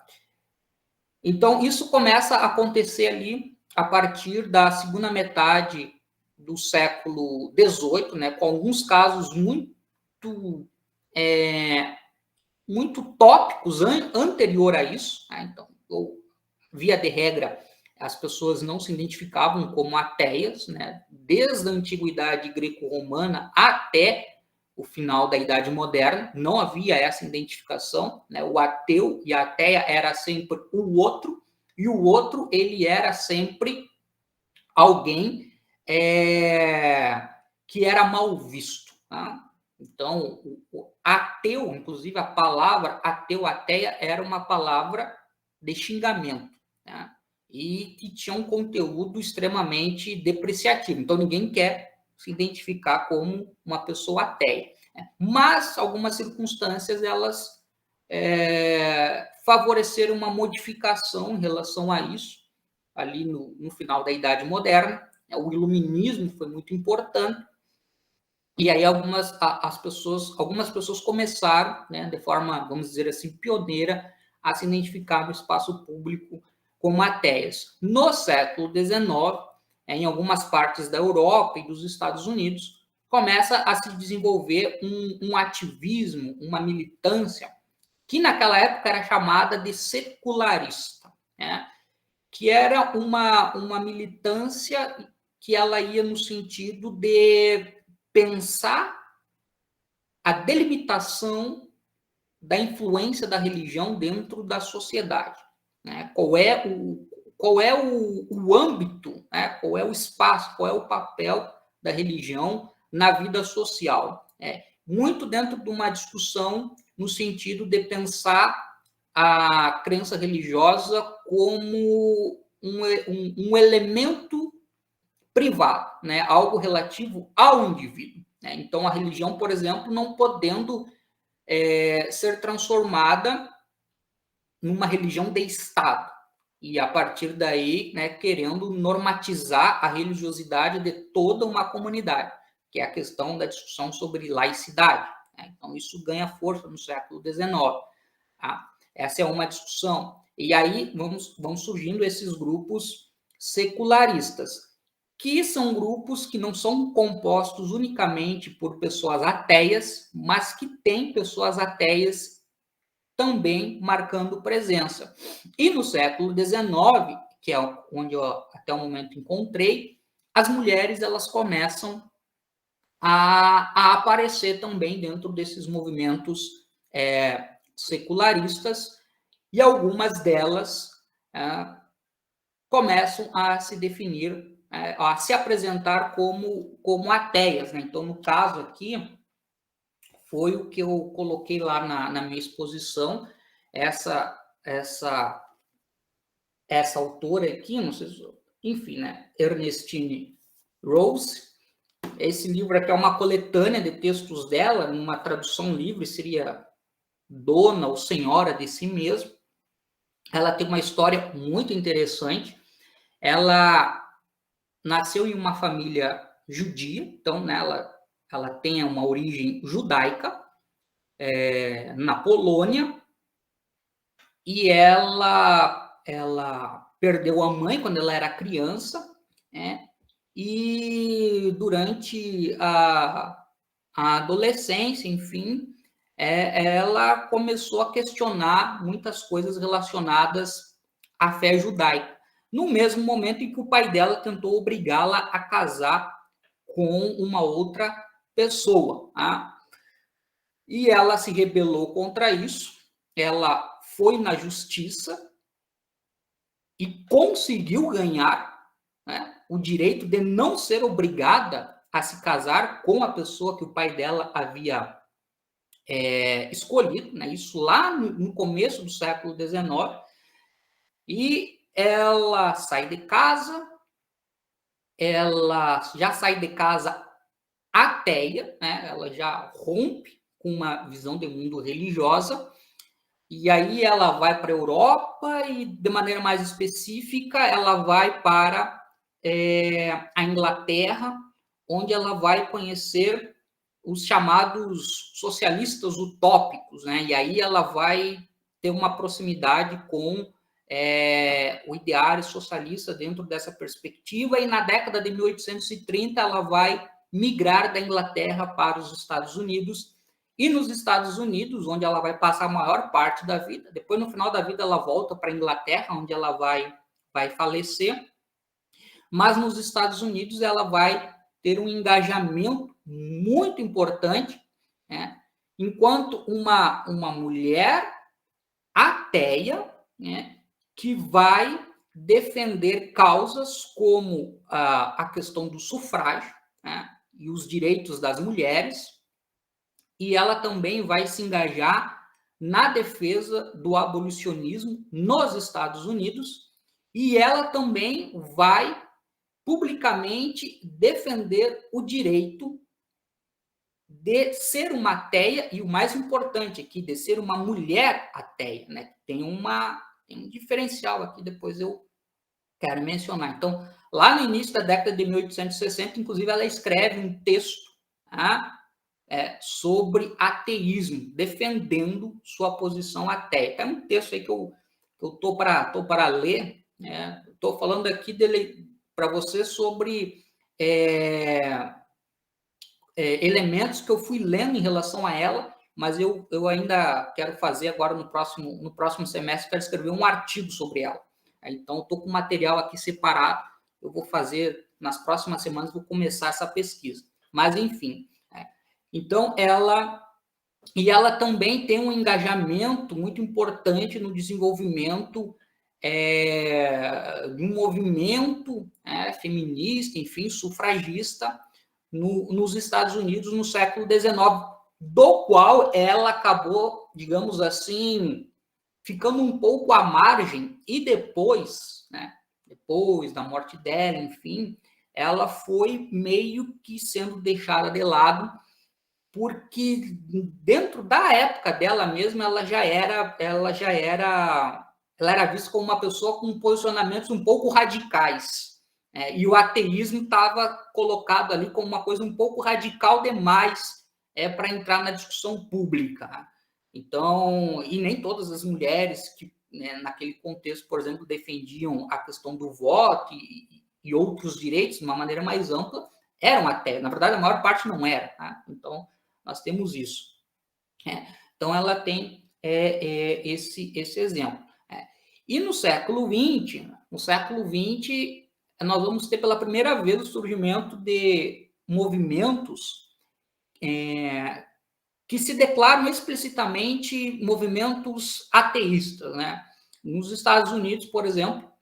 Então, isso começa a acontecer ali a partir da segunda metade do século XVIII, né, com alguns casos muito tópicos anterior a isso. Né? Então, via de regra, as pessoas não se identificavam como ateias, né? Desde a antiguidade greco-romana até o final da Idade Moderna, não havia essa identificação, né? O ateu e a ateia era sempre o outro, e o outro ele era sempre alguém que era mal visto. Tá? Então, o ateu, inclusive a palavra ateu, ateia, era uma palavra de xingamento, né? E que tinha um conteúdo extremamente depreciativo. Então, ninguém quer se identificar como uma pessoa ateia. Né? Mas, algumas circunstâncias, elas favoreceram uma modificação em relação a isso, ali no final da Idade Moderna. O iluminismo foi muito importante, e aí algumas pessoas começaram, né, de forma, vamos dizer assim, pioneira, a se identificar no espaço público como ateias. No século XIX, em algumas partes da Europa e dos Estados Unidos, começa a se desenvolver um ativismo, uma militância, que naquela época era chamada de secularista, né? Que era uma militância que ela ia no sentido de pensar a delimitação da influência da religião dentro da sociedade, né? Qual é o âmbito, né? Qual é o espaço, qual é o papel da religião na vida social? Muito dentro de uma discussão no sentido de pensar a crença religiosa como um elemento privado, né? Algo relativo ao indivíduo, né? Então, a religião, por exemplo, não podendo ser transformada numa religião de Estado. E, a partir daí, né, querendo normatizar a religiosidade de toda uma comunidade, que é a questão da discussão sobre laicidade, né? Então, isso ganha força no século XIX. Tá? Essa é uma discussão. E aí vão surgindo esses grupos secularistas, que são grupos que não são compostos unicamente por pessoas ateias, mas que têm pessoas ateias também marcando presença. E no século XIX, que é onde eu até o momento encontrei, as mulheres elas começam a aparecer também dentro desses movimentos secularistas, e algumas delas começam a se definir, a se apresentar como ateias, né? Então, no caso aqui, foi o que eu coloquei lá na minha exposição, essa autora aqui, não sei se, enfim, né? Ernestine Rose. Esse livro aqui é uma coletânea de textos dela, numa tradução livre, seria Dona ou Senhora de Si Mesmo. Ela tem uma história muito interessante. Ela nasceu em uma família judia, então, né, ela tem uma origem judaica, na Polônia, e ela perdeu a mãe quando ela era criança, né, e durante a adolescência, enfim, ela começou a questionar muitas coisas relacionadas à fé judaica, no mesmo momento em que o pai dela tentou obrigá-la a casar com uma outra pessoa. Tá? E ela se rebelou contra isso, ela foi na justiça e conseguiu ganhar, né, o direito de não ser obrigada a se casar com a pessoa que o pai dela havia escolhido, né? Isso lá no começo do século XIX, e ela sai de casa, ela já sai de casa ateia, né? Ela já rompe com uma visão de mundo religiosa, e aí ela vai para a Europa e, de maneira mais específica, ela vai para a Inglaterra, onde ela vai conhecer os chamados socialistas utópicos, né? E aí ela vai ter uma proximidade com o ideário socialista dentro dessa perspectiva, e na década de 1830 ela vai migrar da Inglaterra para os Estados Unidos, e nos Estados Unidos, onde ela vai passar a maior parte da vida, depois no final da vida ela volta para a Inglaterra, onde ela vai falecer, mas nos Estados Unidos ela vai ter um engajamento muito importante, né? Enquanto uma mulher ateia, né, que vai defender causas como a questão do sufrágio, né, e os direitos das mulheres, e ela também vai se engajar na defesa do abolicionismo nos Estados Unidos, e ela também vai publicamente defender o direito de ser uma ateia, e o mais importante aqui, de ser uma mulher ateia, né? Tem um diferencial aqui, depois eu quero mencionar. Então, lá no início da década de 1860, inclusive, ela escreve um texto, tá? Sobre ateísmo, defendendo sua posição ateia. É um texto aí que eu tô para ler, né? Estou falando aqui para você sobre elementos que eu fui lendo em relação a ela, mas eu ainda quero fazer agora no próximo semestre, quero escrever um artigo sobre ela. Então, estou com material aqui separado, eu vou fazer nas próximas semanas vou começar essa pesquisa. Mas, enfim. Então, ela também tem um engajamento muito importante no desenvolvimento de um movimento feminista, enfim, sufragista, nos Estados Unidos no século XIX, do qual ela acabou, digamos assim, ficando um pouco à margem, e depois da morte dela, enfim, ela foi meio que sendo deixada de lado, porque dentro da época dela mesma, ela era vista como uma pessoa com posicionamentos um pouco radicais, e o ateísmo estava colocado ali como uma coisa um pouco radical demais para entrar na discussão pública. Então, e nem todas as mulheres que, naquele contexto, por exemplo, defendiam a questão do voto e outros direitos de uma maneira mais ampla, eram ateias. Na verdade, a maior parte não era. Tá? Então, nós temos isso. Então, ela tem esse exemplo. E no século XX, nós vamos ter pela primeira vez o surgimento de movimentos que se declaram explicitamente movimentos ateístas. Nos Estados Unidos, por exemplo,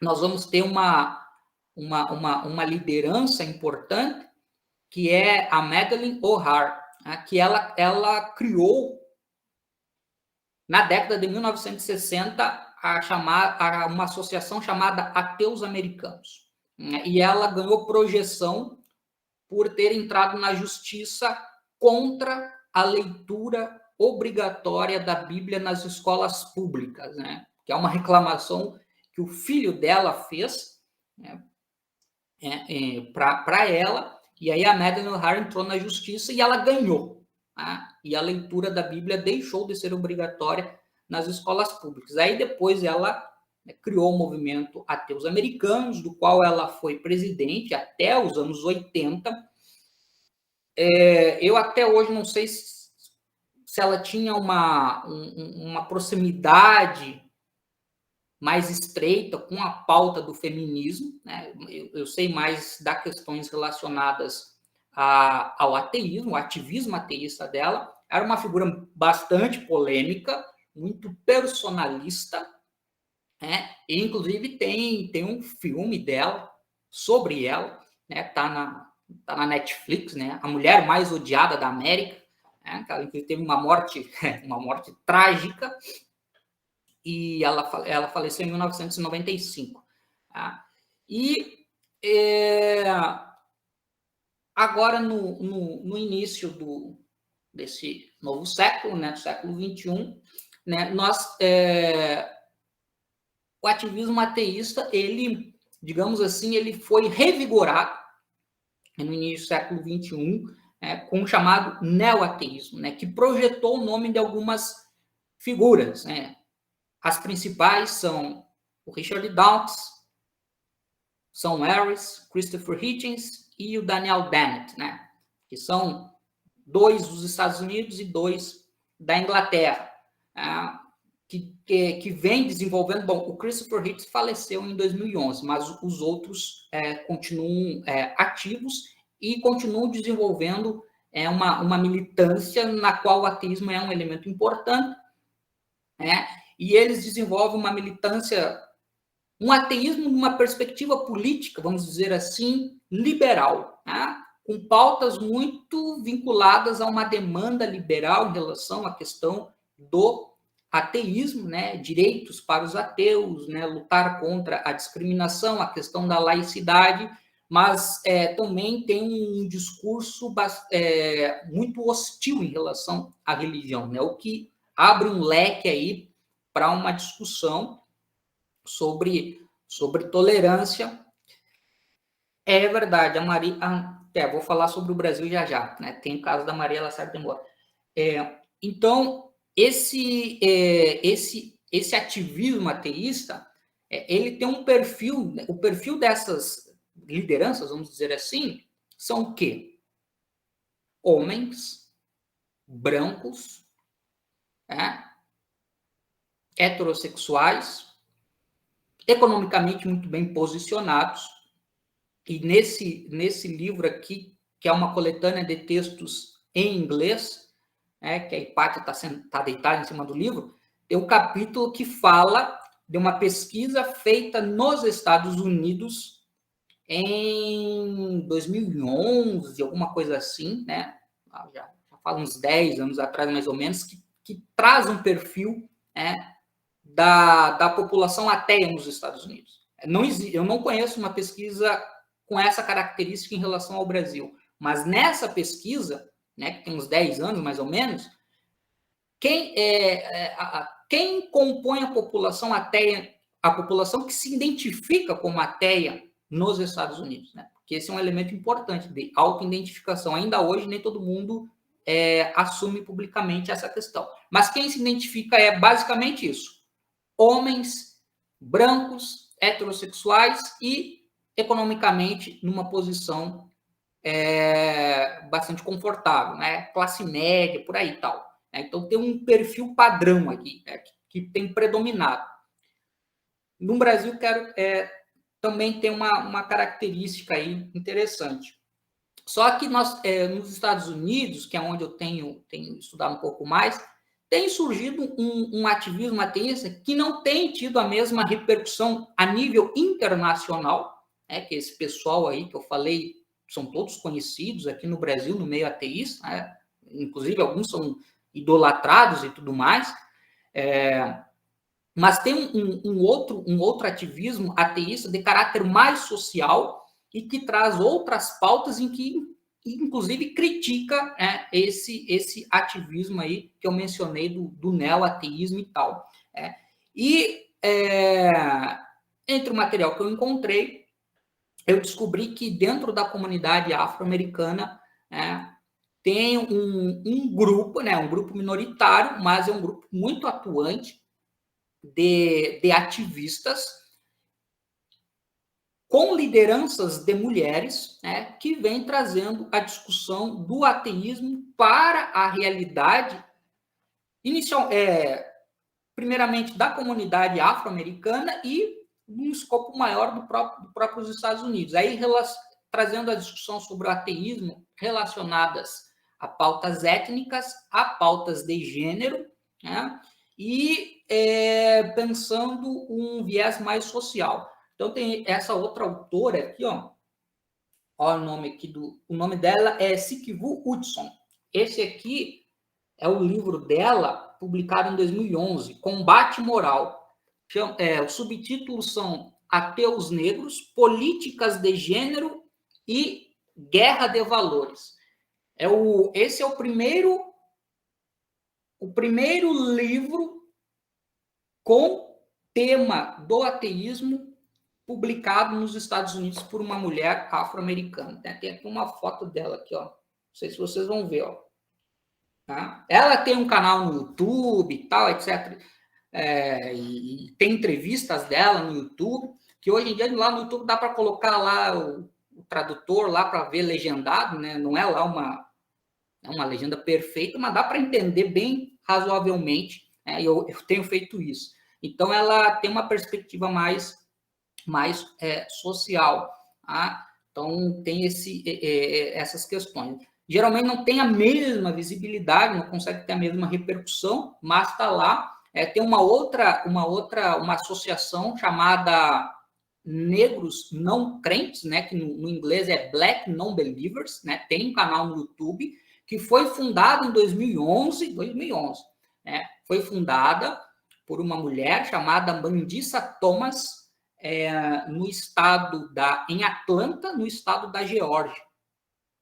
nós vamos ter uma liderança importante, que é a Madeleine O'Hara, que ela criou, na década de 1960, uma associação chamada Ateus Americanos. E ela ganhou projeção por ter entrado na justiça contra a leitura obrigatória da Bíblia nas escolas públicas, que é uma reclamação que o filho dela fez para ela, e aí a Madeleine O'Hara entrou na justiça e ela ganhou. E a leitura da Bíblia deixou de ser obrigatória nas escolas públicas. Aí depois ela criou o movimento Ateus Americanos, do qual ela foi presidente até os anos 80. Eu até hoje não sei se ela tinha uma proximidade mais estreita com a pauta do feminismo, eu sei mais das questões relacionadas ao ateísmo, o ativismo ateísta dela. Era uma figura bastante polêmica, muito personalista, e inclusive tem um filme dela, sobre ela, tá na Netflix, A Mulher Mais Odiada da América, ela teve uma morte trágica, e ela faleceu em 1995. E agora, no início desse novo século, do século XXI, o ativismo ateísta, ele, digamos assim, ele foi revigorado no início do século XXI, com o chamado neoateísmo, que projetou o nome de algumas figuras, As principais são o Richard Dawkins, Sam Harris, Christopher Hitchens e o Daniel Dennett, que são 2 dos Estados Unidos e 2 da Inglaterra, que vem desenvolvendo. Bom, o Christopher Hitchens faleceu em 2011, mas os outros continuam ativos e continuam desenvolvendo uma militância na qual o ateísmo é um elemento importante, e eles desenvolvem uma militância, um ateísmo numa perspectiva política, vamos dizer assim, liberal, com pautas muito vinculadas a uma demanda liberal em relação à questão do ateísmo, direitos para os ateus, lutar contra a discriminação, a questão da laicidade, mas também tem um discurso muito hostil em relação à religião, o que abre um leque aí para uma discussão sobre tolerância. É verdade, a Maria... vou falar sobre o Brasil já. Tem o caso da Maria Lacerda de Moura. Então, esse ativismo ateísta, ele tem um perfil, o perfil dessas lideranças, vamos dizer assim, são o quê? Homens brancos, heterossexuais, economicamente muito bem posicionados E nesse livro aqui, que é uma coletânea de textos em inglês, que a Hipátia tá deitada em cima do livro, tem um capítulo que fala de uma pesquisa feita nos Estados Unidos em 2011, alguma coisa assim, né? Já faz uns 10 anos atrás, mais ou menos, que traz um perfil da população ateia nos Estados Unidos. Eu não conheço uma pesquisa com essa característica em relação ao Brasil, mas nessa pesquisa, né, que tem uns 10 anos, mais ou menos, quem compõe a população ateia, a população que se identifica como ateia nos Estados Unidos, né? Porque esse é um elemento importante de autoidentificação. Ainda hoje, nem todo mundo assume publicamente essa questão. Mas quem se identifica é basicamente isso: homens brancos, heterossexuais e economicamente numa posição bastante confortável, né? Classe média, por aí e tal. Então, tem um perfil padrão aqui, que tem predominado. No Brasil, também tem uma característica aí interessante. Só que nos Estados Unidos, que é onde eu tenho estudado um pouco mais, tem surgido um ativismo ateísta que não tem tido a mesma repercussão a nível internacional, que esse pessoal aí que eu falei são todos conhecidos aqui no Brasil, no meio ateísta, né? Inclusive alguns são idolatrados e tudo mais, mas tem um outro ativismo ateísta de caráter mais social e que traz outras pautas em que, inclusive, critica esse ativismo aí que eu mencionei do neoateísmo e tal. Entre o material que eu encontrei, eu descobri que dentro da comunidade afro-americana tem um grupo, um grupo minoritário, mas é um grupo muito atuante de ativistas com lideranças de mulheres, que vem trazendo a discussão do ateísmo para a realidade primeiramente da comunidade afro-americana e um escopo maior do próprios Estados Unidos. Aí trazendo a discussão sobre o ateísmo relacionadas a pautas étnicas, a pautas de gênero, e pensando um viés mais social. Então, tem essa outra autora aqui, olha o nome aqui o nome dela é Sikivu Hudson. Esse aqui é o livro dela, publicado em 2011, Combate Moral. Os subtítulos são Ateus Negros, Políticas de Gênero e Guerra de Valores. Esse é o primeiro livro com tema do ateísmo publicado nos Estados Unidos por uma mulher afro-americana. Tem aqui uma foto dela aqui, ó. Não sei se vocês vão ver, ó. Ela tem um canal no YouTube e tal, etc. E tem entrevistas dela no YouTube, que hoje em dia lá no YouTube dá para colocar lá o tradutor lá para ver legendado, né? Não é lá uma legenda perfeita, mas dá para entender bem razoavelmente. Eu tenho feito isso. Então, ela tem uma perspectiva mais social. Então, tem essas questões. Geralmente não tem a mesma visibilidade, não consegue ter a mesma repercussão, mas está lá. Tem uma associação chamada Negros Não Crentes, né, que no inglês é Black Non-Believers, né, tem um canal no YouTube, que foi fundado em 2011, né, foi fundada por uma mulher chamada Mandissa Thomas, em Atlanta, no estado da Geórgia,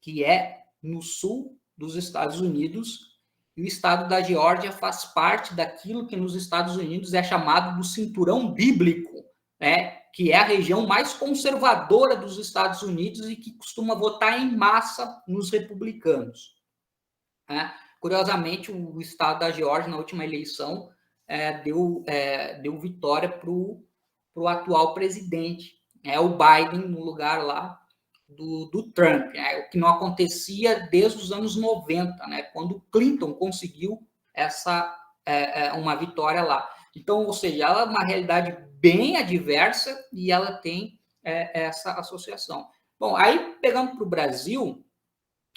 que é no sul dos Estados Unidos, e o estado da Geórgia faz parte daquilo que nos Estados Unidos é chamado do cinturão bíblico, que é a região mais conservadora dos Estados Unidos e que costuma votar em massa nos republicanos. Curiosamente, o estado da Geórgia, na última eleição, deu vitória para o atual presidente, o Biden, no lugar lá do Trump, o que não acontecia desde os anos 90, quando o Clinton conseguiu uma vitória lá. Então, ou seja, ela é uma realidade bem adversa e ela tem essa associação. Bom, aí pegando para o Brasil,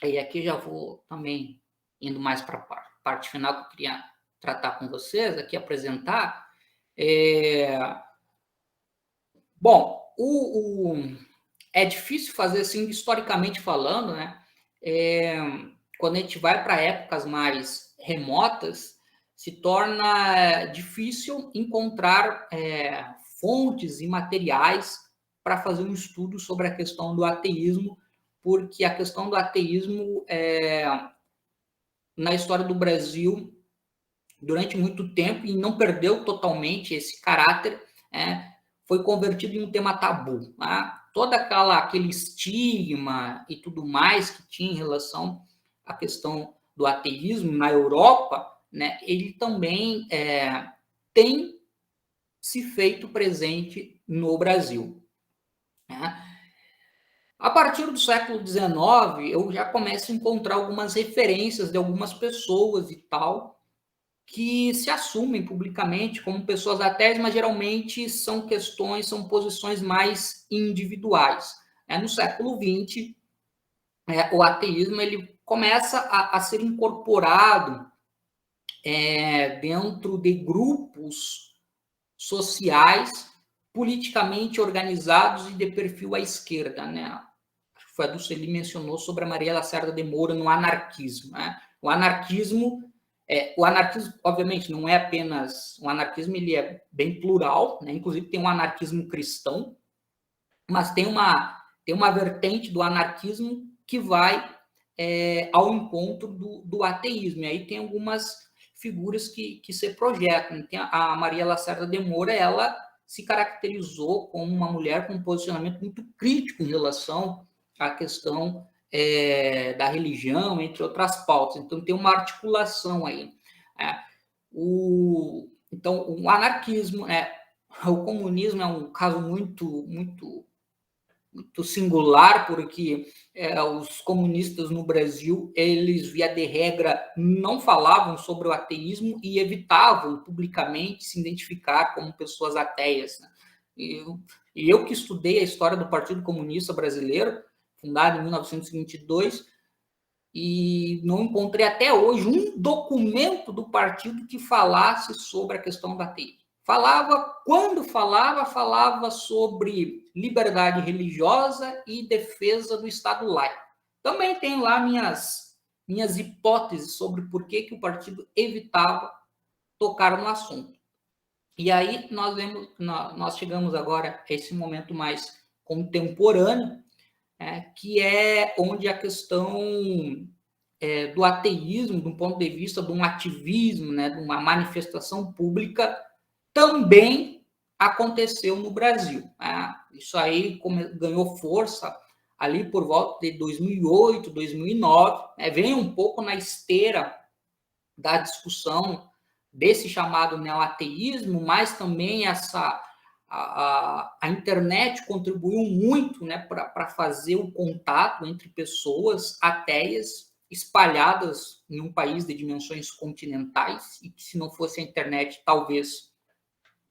e aqui já vou também indo mais para a parte final que eu queria tratar com vocês, aqui apresentar. Bom, é difícil fazer assim, historicamente falando, né? Quando a gente vai para épocas mais remotas, se torna difícil encontrar fontes e materiais para fazer um estudo sobre a questão do ateísmo, porque a questão do ateísmo na história do Brasil durante muito tempo e não perdeu totalmente esse caráter, foi convertido em um tema tabu. Tá? Todo aquele estigma e tudo mais que tinha em relação à questão do ateísmo na Europa, né, ele também tem se feito presente no Brasil. Né? A partir do século XIX, eu já começo a encontrar algumas referências de algumas pessoas e tal, que se assumem publicamente como pessoas ateias, mas geralmente são posições mais individuais. No século XX, o ateísmo ele começa a ser incorporado dentro de grupos sociais politicamente organizados e de perfil à esquerda. Né? Foi a Dulceli mencionou sobre a Maria Lacerda de Moura no anarquismo. Né? O anarquismo, obviamente, não é apenas... O anarquismo ele é bem plural, né? Inclusive tem um anarquismo cristão, mas tem uma vertente do anarquismo que vai ao encontro do ateísmo. E aí tem algumas figuras que se projetam. Tem a Maria Lacerda de Moura, ela se caracterizou como uma mulher com um posicionamento muito crítico em relação à questão da religião, entre outras pautas. Então, tem uma articulação aí. Então, o anarquismo, o comunismo é um caso muito, muito, muito singular, porque os comunistas no Brasil, eles, via de regra, não falavam sobre o ateísmo e evitavam publicamente se identificar como pessoas ateias. Né? E eu que estudei a história do Partido Comunista Brasileiro, fundado em 1922, e não encontrei até hoje um documento do partido que falasse sobre a questão do ateísmo. Quando falava sobre liberdade religiosa e defesa do Estado laico. Também tenho lá minhas hipóteses sobre por que o partido evitava tocar no assunto. E aí nós chegamos agora a esse momento mais contemporâneo, que é onde a questão do ateísmo, do ponto de vista de um ativismo, né, de uma manifestação pública, também aconteceu no Brasil. Isso aí ganhou força ali por volta de 2008, 2009, vem um pouco na esteira da discussão desse chamado neoateísmo, mas também a internet contribuiu muito, né, para fazer o contato entre pessoas ateias espalhadas em um país de dimensões continentais, e que se não fosse a internet, talvez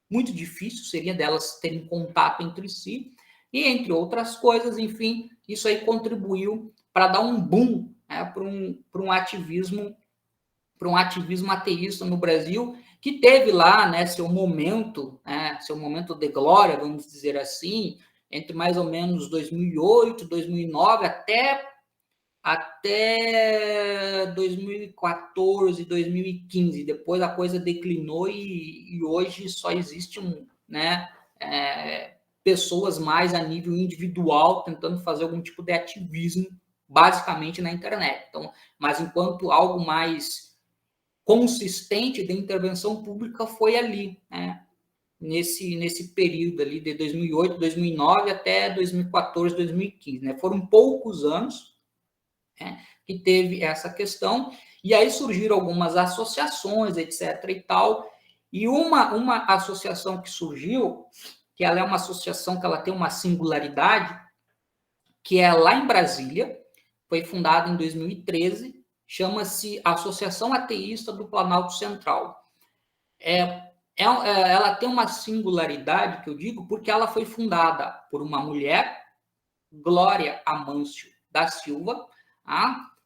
muito difícil seria delas terem contato entre si, e entre outras coisas, enfim, isso aí contribuiu para dar um boom, né, para um ativismo ateísta no Brasil, que teve lá, né, seu momento de glória, vamos dizer assim, entre mais ou menos 2008, 2009, até 2014, 2015. Depois a coisa declinou e hoje só existe pessoas mais a nível individual tentando fazer algum tipo de ativismo, basicamente na internet. Então, mas enquanto algo mais consistente de intervenção pública foi ali, né? Nesse período ali de 2008, 2009 até 2014, 2015. Né? Foram poucos anos, né, que teve essa questão, e aí surgiram algumas associações, etc. e tal, e uma associação que surgiu, que ela é uma associação que ela tem uma singularidade, que é lá em Brasília, foi fundada em 2013, chama-se Associação Ateísta do Planalto Central. Ela tem uma singularidade, que eu digo, porque ela foi fundada por uma mulher, Glória Amâncio da Silva,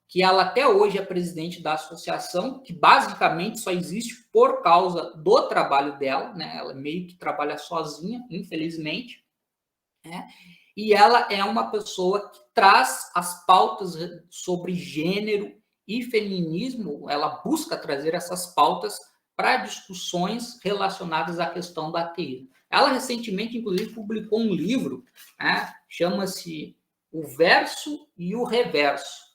que ela até hoje é presidente da associação, que basicamente só existe por causa do trabalho dela, né? Ela meio que trabalha sozinha, infelizmente, né? E ela é uma pessoa que traz as pautas sobre gênero e feminismo, ela busca trazer essas pautas para discussões relacionadas à questão do ateísmo. Ela recentemente, inclusive, publicou um livro, né? Chama-se O Verso e o Reverso,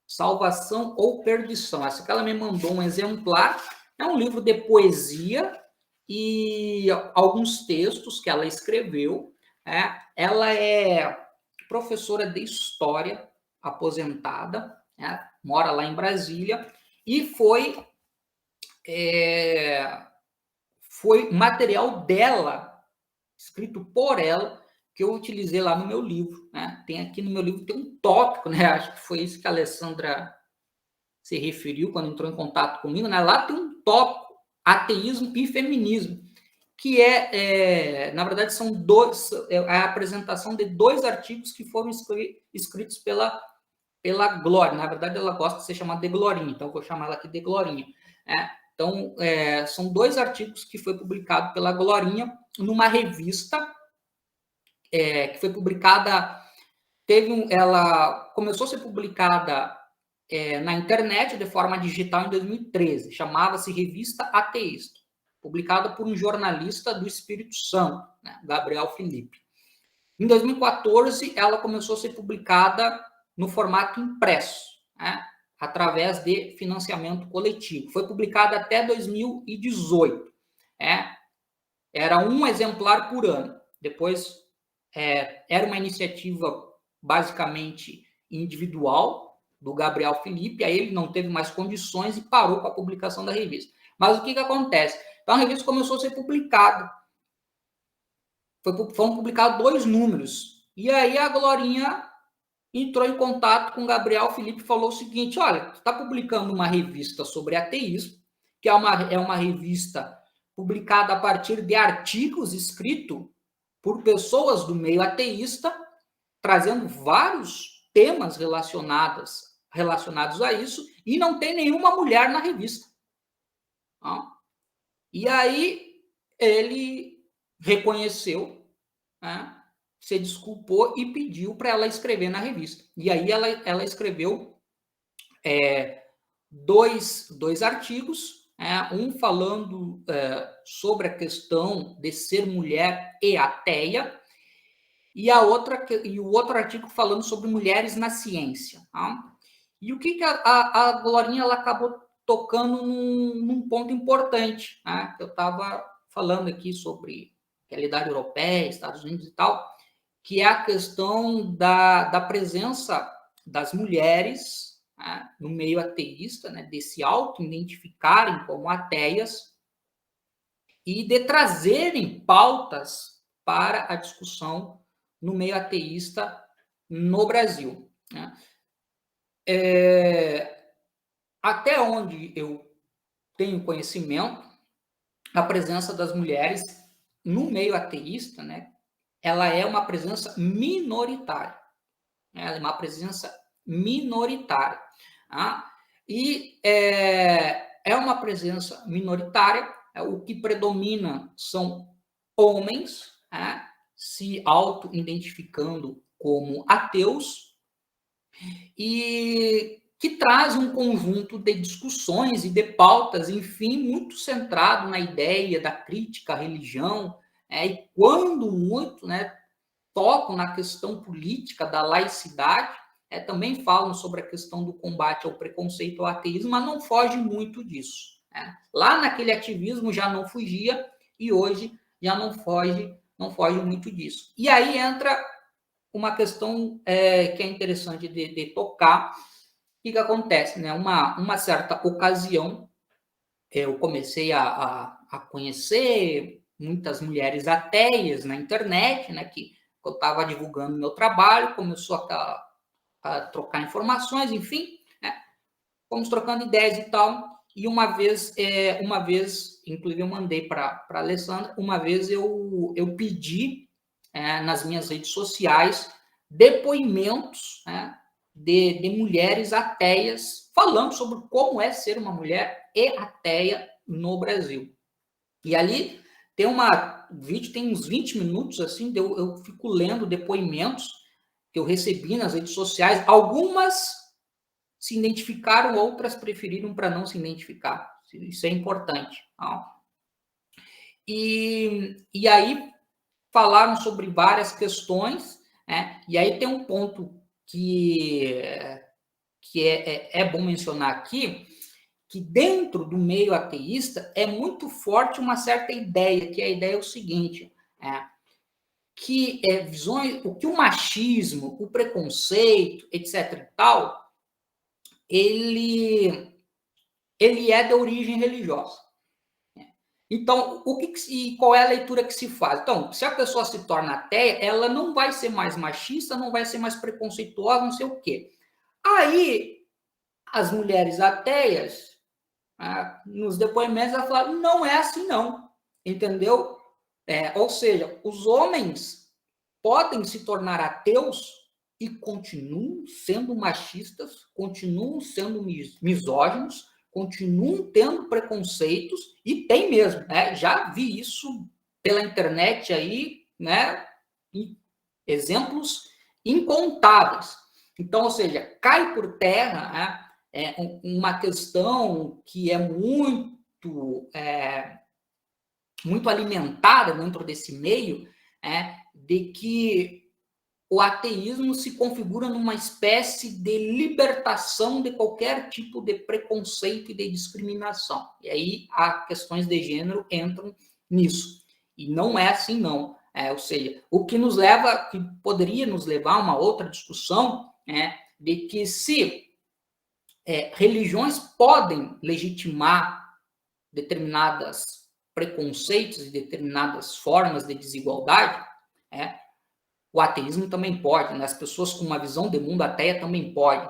Salvação ou Perdição. Essa que ela me mandou um exemplar, é um livro de poesia e alguns textos que ela escreveu. Ela é professora de História, aposentada, né? Mora lá em Brasília, e foi material dela, escrito por ela, que eu utilizei lá no meu livro. Né? Tem aqui no meu livro, tem um tópico, né? Acho que foi isso que a Alessandra se referiu quando entrou em contato comigo. Né? Lá tem um tópico, ateísmo e feminismo, que na verdade, são a apresentação de 2 artigos que foram escritos pela Glória. Na verdade, ela gosta de ser chamada de Glorinha, então eu vou chamar ela aqui de Glorinha. Então, são 2 artigos que foi publicado pela Glorinha numa revista que foi publicada, ela começou a ser publicada na internet de forma digital em 2013, chamava-se Revista Ateísta, publicada por um jornalista do Espírito Santo, né, Gabriel Felipe. Em 2014, ela começou a ser publicada no formato impresso, né, através de financiamento coletivo. Foi publicada até 2018. Era um exemplar por ano. Depois, era uma iniciativa basicamente individual do Gabriel Felipe, aí ele não teve mais condições e parou com a publicação da revista. Mas o que acontece? Então, a revista começou a ser publicada. Foram publicados 2 números. E aí a Glorinha entrou em contato com o Gabriel Felipe e falou o seguinte: olha, você está publicando uma revista sobre ateísmo, que é uma revista publicada a partir de artigos escritos por pessoas do meio ateísta, trazendo vários temas relacionados a isso, e não tem nenhuma mulher na revista. E aí ele reconheceu, né, se desculpou e pediu para ela escrever na revista. E aí ela escreveu 2 artigos, um falando sobre a questão de ser mulher e ateia, e o outro artigo falando sobre mulheres na ciência. E o que a Glorinha ela acabou tocando num ponto importante, né? Eu estava falando aqui sobre realidade europeia, Estados Unidos e tal, que é a questão da presença das mulheres, né, no meio ateísta, né, de se auto-identificarem como ateias e de trazerem pautas para a discussão no meio ateísta no Brasil. Né? Até onde eu tenho conhecimento, a presença das mulheres no meio ateísta, né, ela é uma presença minoritária. Ela é uma presença minoritária. E é uma presença minoritária, o que predomina são homens, se auto-identificando como ateus, e que traz um conjunto de discussões e de pautas, enfim, muito centrado na ideia da crítica à religião, e quando muito, né, tocam na questão política da laicidade, também falam sobre a questão do combate ao preconceito ao ateísmo, mas não foge muito disso. Lá naquele ativismo já não fugia e hoje já não foge muito disso. E aí entra uma questão que é interessante de tocar. O que acontece? Né? Uma certa ocasião, eu comecei a conhecer muitas mulheres ateias na internet, né, que eu estava divulgando meu trabalho, começou a trocar informações, enfim, né, fomos trocando ideias e tal, e uma vez, inclusive eu mandei para a Alessandra, uma vez eu pedi nas minhas redes sociais depoimentos, né, de mulheres ateias falando sobre como é ser uma mulher e ateia no Brasil. E ali tem o vídeo tem uns 20 minutos, assim, eu fico lendo depoimentos que eu recebi nas redes sociais. Algumas se identificaram, outras preferiram para não se identificar. Isso é importante. E aí falaram sobre várias questões, né? E aí tem um ponto que é bom mencionar aqui, que dentro do meio ateísta é muito forte uma certa ideia, que a ideia é o seguinte, que visões, o que o machismo, o preconceito, etc. e tal, ele é de origem religiosa. Então, qual é a leitura que se faz? Então, se a pessoa se torna ateia, ela não vai ser mais machista, não vai ser mais preconceituosa, não sei o quê. Aí, as mulheres ateias, nos depoimentos, elas falaram, não é assim não, entendeu? Ou seja, os homens podem se tornar ateus e continuam sendo machistas, continuam sendo misóginos, continuam tendo preconceitos, e tem mesmo, né? Já vi isso pela internet aí, né? Exemplos incontáveis. Então, ou seja, cai por terra, né? Uma questão que é muito alimentada dentro desse meio, de que o ateísmo se configura numa espécie de libertação de qualquer tipo de preconceito e de discriminação. E aí as questões de gênero entram nisso. E não é assim, não. Ou seja, o que nos leva, que poderia nos levar a uma outra discussão, de que se religiões podem legitimar determinados preconceitos e determinadas formas de desigualdade, o ateísmo também pode, né? As pessoas com uma visão de mundo ateia também podem.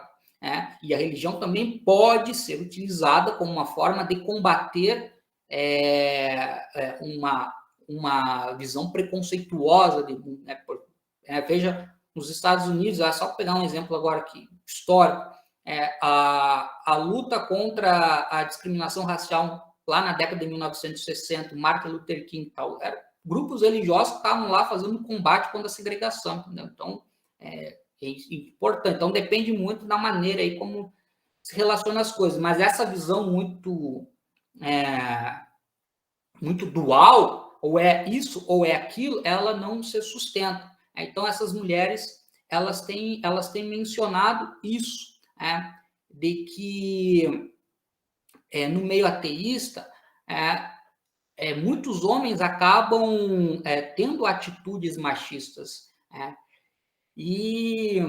E a religião também pode ser utilizada como uma forma de combater uma visão preconceituosa de mundo. Né? Veja, nos Estados Unidos, só pegar um exemplo agora aqui, histórico, a luta contra a discriminação racial lá na década de 1960, Martin Luther King e tal, grupos religiosos que estavam lá fazendo combate contra a segregação, entendeu? Então, é importante. Então, depende muito da maneira aí como se relaciona as coisas. Mas essa visão muito dual, ou é isso ou é aquilo, ela não se sustenta. Então, essas mulheres, elas têm mencionado isso, de que no meio ateísta, muitos homens acabam tendo atitudes machistas, e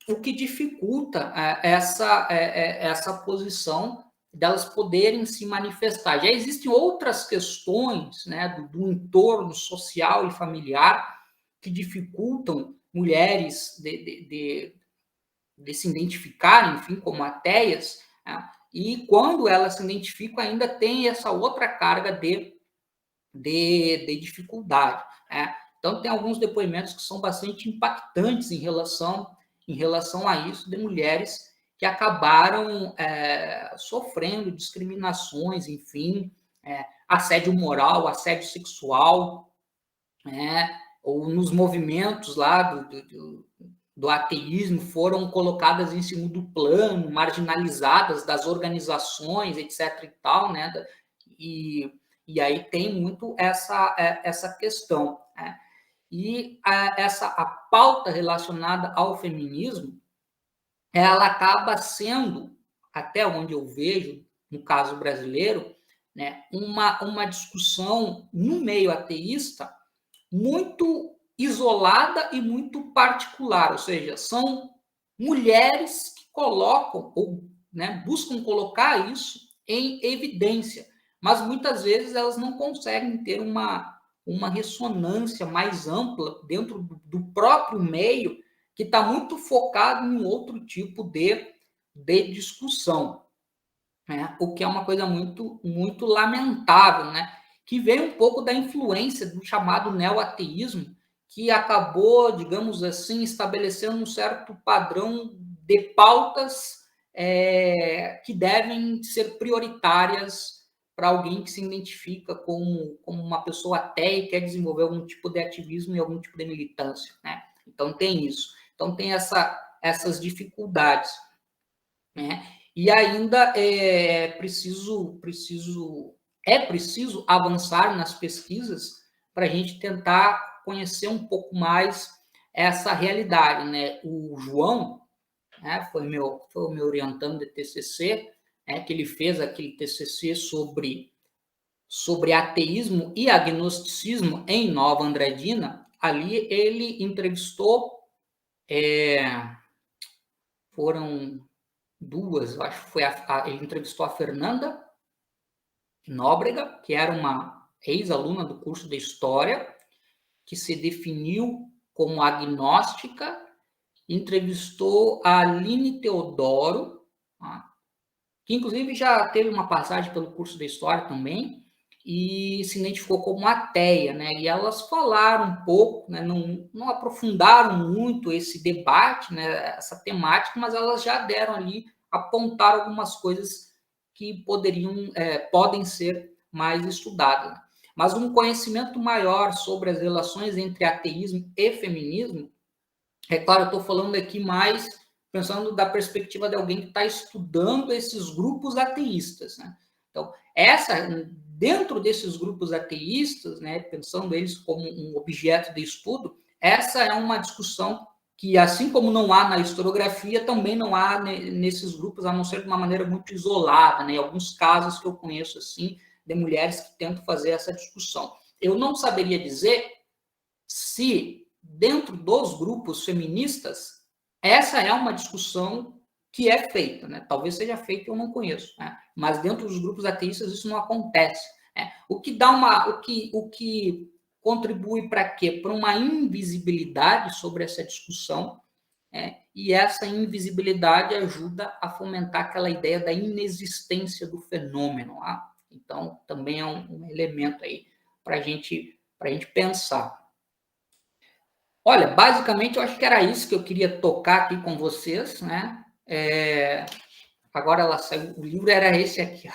o que dificulta essa posição delas poderem se manifestar. Já existem outras questões, né, do entorno social e familiar que dificultam mulheres de se identificarem, enfim, como ateias, e quando elas se identificam ainda tem essa outra carga de dificuldade. Então, tem alguns depoimentos que são bastante impactantes em relação a isso, de mulheres que acabaram sofrendo discriminações, enfim, assédio moral, assédio sexual, ou nos movimentos lá do ateísmo foram colocadas em segundo plano, marginalizadas das organizações, etc. e tal, né? E aí tem muito essa questão. E a pauta relacionada ao feminismo, ela acaba sendo, até onde eu vejo, no caso brasileiro, né, uma discussão no meio ateísta muito isolada e muito particular, ou seja, são mulheres que colocam, ou buscam colocar isso em evidência, mas muitas vezes elas não conseguem ter uma ressonância mais ampla dentro do próprio meio, que está muito focado em outro tipo de discussão, o que é uma coisa muito, muito lamentável, que vem um pouco da influência do chamado neoateísmo, que acabou, digamos assim, estabelecendo um certo padrão de pautas que devem ser prioritárias para alguém que se identifica como uma pessoa ateia e quer desenvolver algum tipo de ativismo e algum tipo de militância, né? Então, tem isso. Então, tem essas dificuldades, né? E ainda é preciso avançar nas pesquisas para a gente tentar conhecer um pouco mais essa realidade, né? O João, né, foi o meu orientando de TCC, né, que ele fez aquele TCC sobre ateísmo e agnosticismo em Nova Andradina. Ali ele entrevistou, foram duas, eu acho que foi ele entrevistou a Fernanda Nóbrega, que era uma ex-aluna do curso de História, que se definiu como agnóstica, entrevistou a Aline Teodoro, que inclusive já teve uma passagem pelo curso de História também, e se identificou como ateia, né? E elas falaram um pouco, né? Não aprofundaram muito esse debate, né? Essa temática, mas elas já deram ali, apontaram algumas coisas que podem ser mais estudadas. Mas um conhecimento maior sobre as relações entre ateísmo e feminismo, é claro, eu estou falando aqui mais pensando da perspectiva de alguém que está estudando esses grupos ateístas, né? Então, dentro desses grupos ateístas, né, pensando eles como um objeto de estudo, essa é uma discussão que, assim como não há na historiografia, também não há nesses grupos, a não ser de uma maneira muito isolada, né? Alguns casos que eu conheço, assim, de mulheres que tentam fazer essa discussão. Eu não saberia dizer se, dentro dos grupos feministas, essa é uma discussão que é feita, né? Talvez seja feita, eu não conheço, né? Mas dentro dos grupos ateístas isso não acontece, né? O que contribui para quê? Para uma invisibilidade sobre essa discussão, e essa invisibilidade ajuda a fomentar aquela ideia da inexistência do fenômeno. Então, também é um elemento aí para a gente pensar. Olha, basicamente, eu acho que era isso que eu queria tocar aqui com vocês, né? Agora ela saiu, o livro era esse aqui, ó,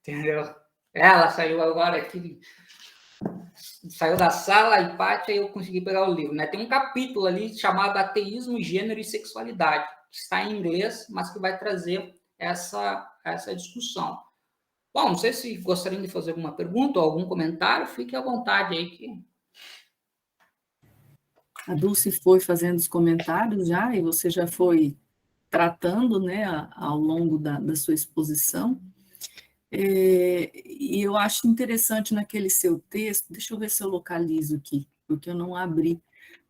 entendeu? Ela saiu agora aqui, saiu da sala, Hipátia, e eu consegui pegar o livro, né? Tem um capítulo ali chamado Ateísmo, Gênero e Sexualidade, que está em inglês, mas que vai trazer essa discussão. Bom, não sei se gostariam de fazer alguma pergunta ou algum comentário, fique à vontade aí que...
A Dulce foi fazendo os comentários já, e você já foi tratando, né, ao longo da sua exposição. E eu acho interessante naquele seu texto, deixa eu ver se eu localizo aqui, porque eu não abri.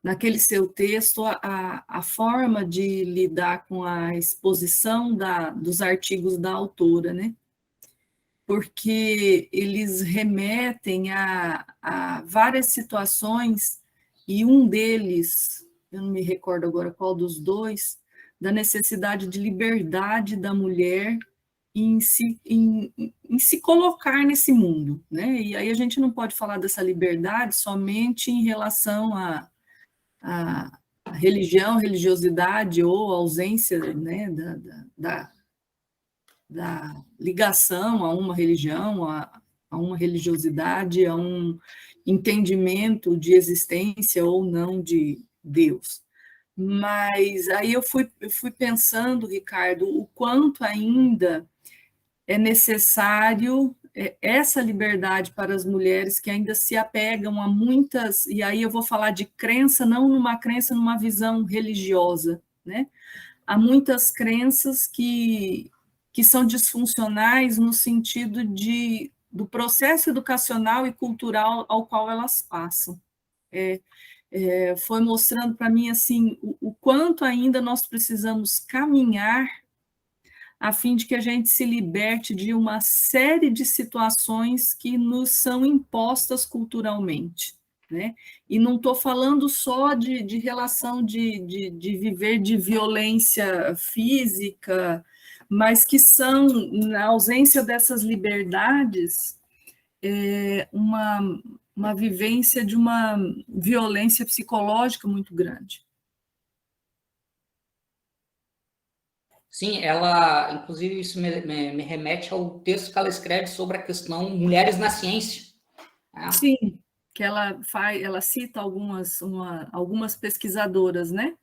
Naquele seu texto, a forma de lidar com a exposição dos artigos da autora, né? Porque eles remetem a várias situações, e um deles, eu não me recordo agora qual dos dois, da necessidade de liberdade da mulher em se colocar nesse mundo, né? E aí a gente não pode falar dessa liberdade somente em relação à religião, religiosidade ou ausência, né, da ligação a uma religião, a uma religiosidade, a um entendimento de existência ou não de Deus. Mas aí eu fui pensando, Ricardo, o quanto ainda é necessário essa liberdade para as mulheres que ainda se apegam a muitas, e aí eu vou falar de crença, não numa crença, numa visão religiosa, né? Há muitas crenças que são disfuncionais no sentido do processo educacional e cultural ao qual elas passam. Foi mostrando para mim assim o quanto ainda nós precisamos caminhar a fim de que a gente se liberte de uma série de situações que nos são impostas culturalmente, né? E não estou falando só de relação de viver de violência física, mas que são, na ausência dessas liberdades, uma vivência de uma violência psicológica muito grande.
Sim, ela, inclusive, isso me remete ao texto que ela escreve sobre a questão mulheres na ciência. Né?
Sim, que ela cita algumas pesquisadoras, né?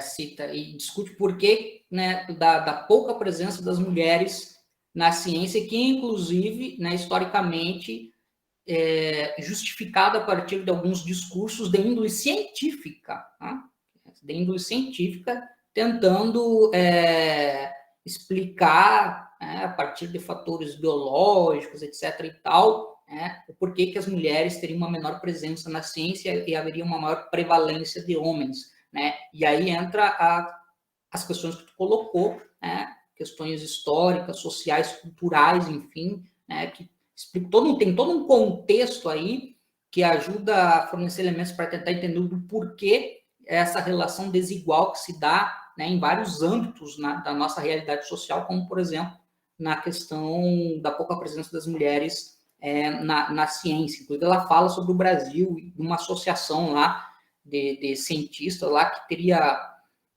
Cita e discute por que, né, da pouca presença das mulheres na ciência, que inclusive, né, historicamente, justificada a partir de alguns discursos de índole científica, né? De índole científica, tentando explicar, né, a partir de fatores biológicos, etc. e tal, né, o porquê que as mulheres teriam uma menor presença na ciência e haveria uma maior prevalência de homens, né? E aí entra as questões que tu colocou, né? Questões históricas, sociais, culturais, enfim, né? Que tem todo um contexto aí que ajuda a fornecer elementos para tentar entender o porquê essa relação desigual que se dá, né, em vários âmbitos da nossa realidade social, como, por exemplo, na questão da pouca presença das mulheres na ciência. Inclusive, ela fala sobre o Brasil, uma associação lá de cientistas lá que teria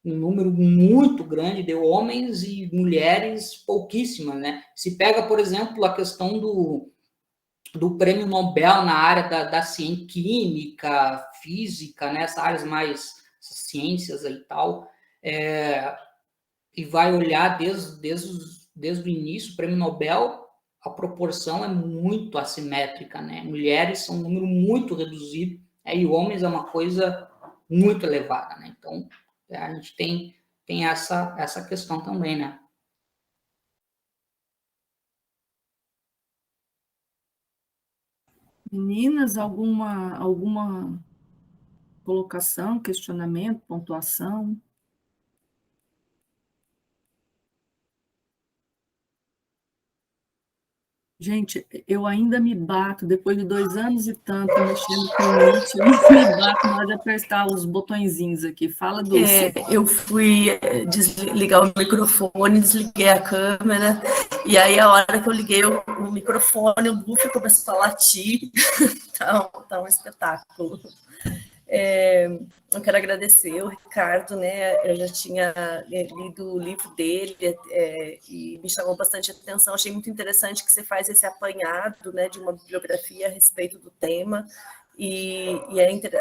um número muito grande de homens e mulheres pouquíssimas, né? Se pega, por exemplo, a questão do prêmio Nobel na área da ciência, química, física, né? Essas áreas mais ciências e tal, e vai olhar desde o início, o prêmio Nobel, a proporção é muito assimétrica, né? Mulheres são um número muito reduzido, e homens é uma coisa muito elevada, né? Então, a gente tem essa questão também, né?
Meninas, alguma colocação, questionamento, pontuação? Gente, eu ainda me bato, depois de 2 anos e tanto mexendo com o Meet, eu ainda me bato na hora de apertar os botõezinhos aqui. Fala, Dulce.
Eu fui desligar o microfone, desliguei a câmera, e aí a hora que eu liguei o microfone, o buff começou a latir. Tá um espetáculo. Eu quero agradecer o Ricardo, né? Eu já tinha lido o livro dele e me chamou bastante atenção. Achei muito interessante que você faz esse apanhado, né, de uma bibliografia a respeito do tema.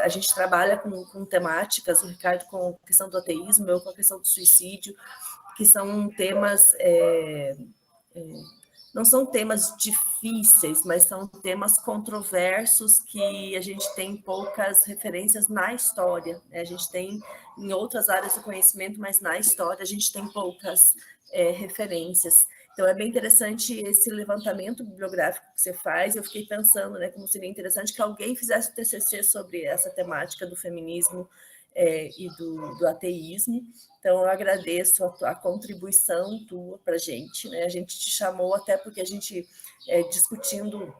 A gente trabalha com temáticas, o Ricardo com a questão do ateísmo, eu com a questão do suicídio, que são temas não são temas difíceis, mas são temas controversos que a gente tem poucas referências na história. Né? A gente tem em outras áreas do conhecimento, mas na história a gente tem poucas referências. Então, é bem interessante esse levantamento bibliográfico que você faz. Eu fiquei pensando, né, como seria interessante que alguém fizesse o TCC sobre essa temática do feminismo e do ateísmo. Então, eu agradeço a contribuição tua para a gente. Né? A gente te chamou até porque a gente, discutindo,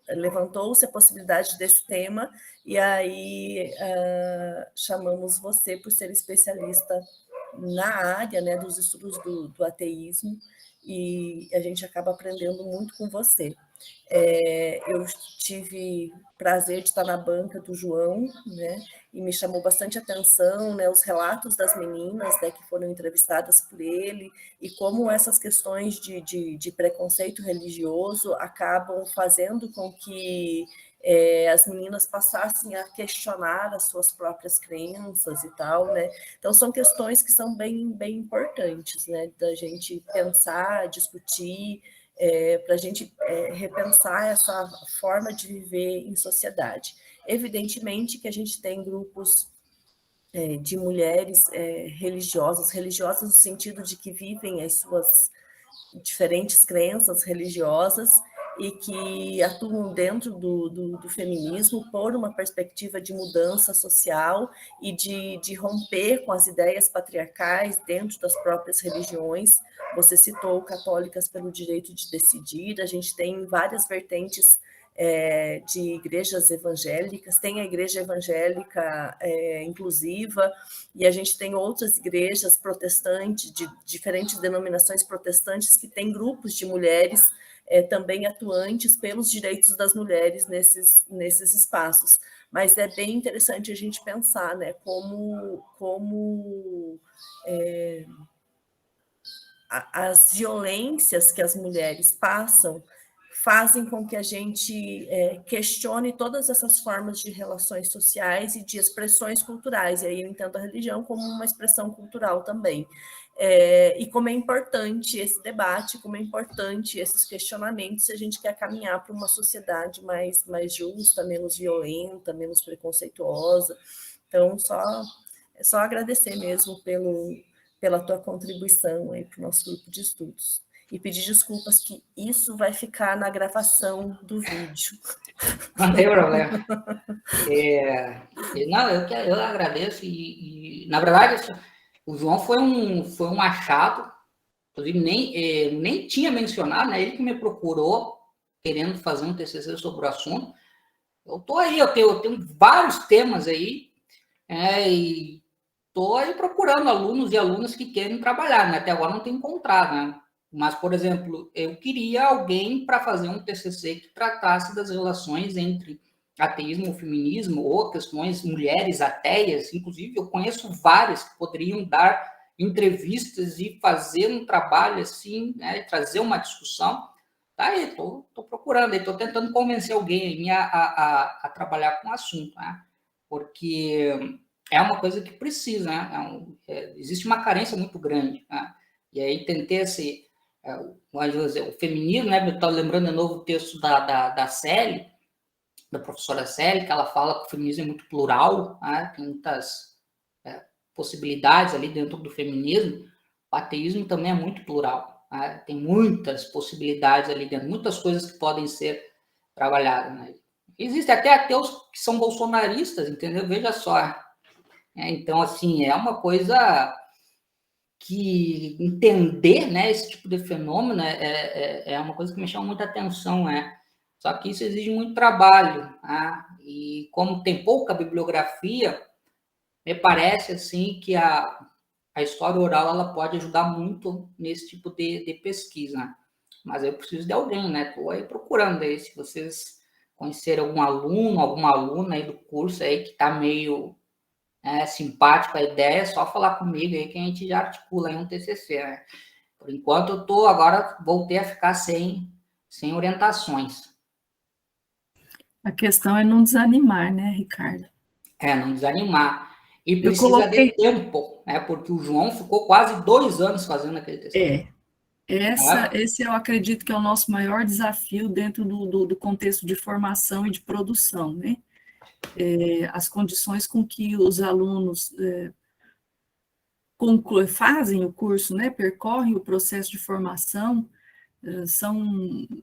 levantou-se a possibilidade desse tema, e aí chamamos você por ser especialista na área, né, dos estudos do ateísmo, e a gente acaba aprendendo muito com você. Eu tive prazer de estar na banca do João, né, e me chamou bastante atenção, né, os relatos das meninas, né, que foram entrevistadas por ele, e como essas questões de preconceito religioso acabam fazendo com que as meninas passassem a questionar as suas próprias crenças e tal, né? Então, são questões que são bem, bem importantes, né, da gente pensar, discutir, para a gente repensar essa forma de viver em sociedade. Evidentemente que a gente tem grupos de mulheres religiosas no sentido de que vivem as suas diferentes crenças religiosas e que atuam dentro do feminismo por uma perspectiva de mudança social e de romper com as ideias patriarcais dentro das próprias religiões. Você citou Católicas pelo Direito de Decidir, a gente tem várias vertentes de igrejas evangélicas, tem a igreja evangélica inclusiva, e a gente tem outras igrejas protestantes, de diferentes denominações protestantes, que têm grupos de mulheres também atuantes pelos direitos das mulheres nesses espaços. Mas é bem interessante a gente pensar, né, como as violências que as mulheres passam fazem com que a gente questione todas essas formas de relações sociais e de expressões culturais, e aí eu entendo a religião como uma expressão cultural também. E como é importante esse debate, como é importante esses questionamentos se a gente quer caminhar para uma sociedade mais justa, menos violenta, menos preconceituosa. Então, é só agradecer mesmo pela tua contribuição aí para o nosso grupo de estudos. E pedir desculpas que isso vai ficar na gravação do vídeo.
Não tem problema. Não, eu agradeço e na verdade, o João foi um achado, inclusive nem tinha mencionado, né? Ele que me procurou querendo fazer um TCC sobre o assunto. Eu estou aí, eu tenho vários temas aí, e estou aí procurando alunos e alunas que querem trabalhar, né? Até agora não tenho encontrado, né? Mas, por exemplo, eu queria alguém para fazer um TCC que tratasse das relações entre ateísmo, feminismo, ou questões mulheres ateias. Inclusive, eu conheço várias que poderiam dar entrevistas e fazer um trabalho assim, né, trazer uma discussão. Tá aí, estou procurando, estou tentando convencer alguém a trabalhar com o assunto, né? Porque é uma coisa que precisa, né? Existe uma carência muito grande, né? E aí tentei o feminismo, né? Eu estava lembrando de novo o texto da Célia, da professora Célia, que ela fala que o feminismo é muito plural, né? Tem muitas possibilidades ali dentro do feminismo. O ateísmo também é muito plural, né? Tem muitas possibilidades ali dentro, muitas coisas que podem ser trabalhadas, né? Existem até ateus que são bolsonaristas, entendeu? Veja só. Então, assim, é uma coisa que entender, né, esse tipo de fenômeno é uma coisa que me chama muita atenção, né? Só que isso exige muito trabalho, né? E como tem pouca bibliografia, me parece, assim, que a história oral ela pode ajudar muito nesse tipo de pesquisa. Mas eu preciso de alguém, né? Estou aí procurando aí, se vocês conhecerem algum aluno, alguma aluna aí do curso aí que está meio simpático a ideia, é só falar comigo aí que a gente já articula aí um TCC, né? Por enquanto agora voltei a ficar sem orientações.
A questão é não desanimar, né, Ricardo?
Não desanimar. E
Eu
precisa
coloquei...
de tempo, né? Porque o João ficou quase 2 anos fazendo aquele TCC.
Esse eu acredito que é o nosso maior desafio dentro do contexto de formação e de produção, né? As condições com que os alunos fazem o curso, né? Percorrem o processo de formação, são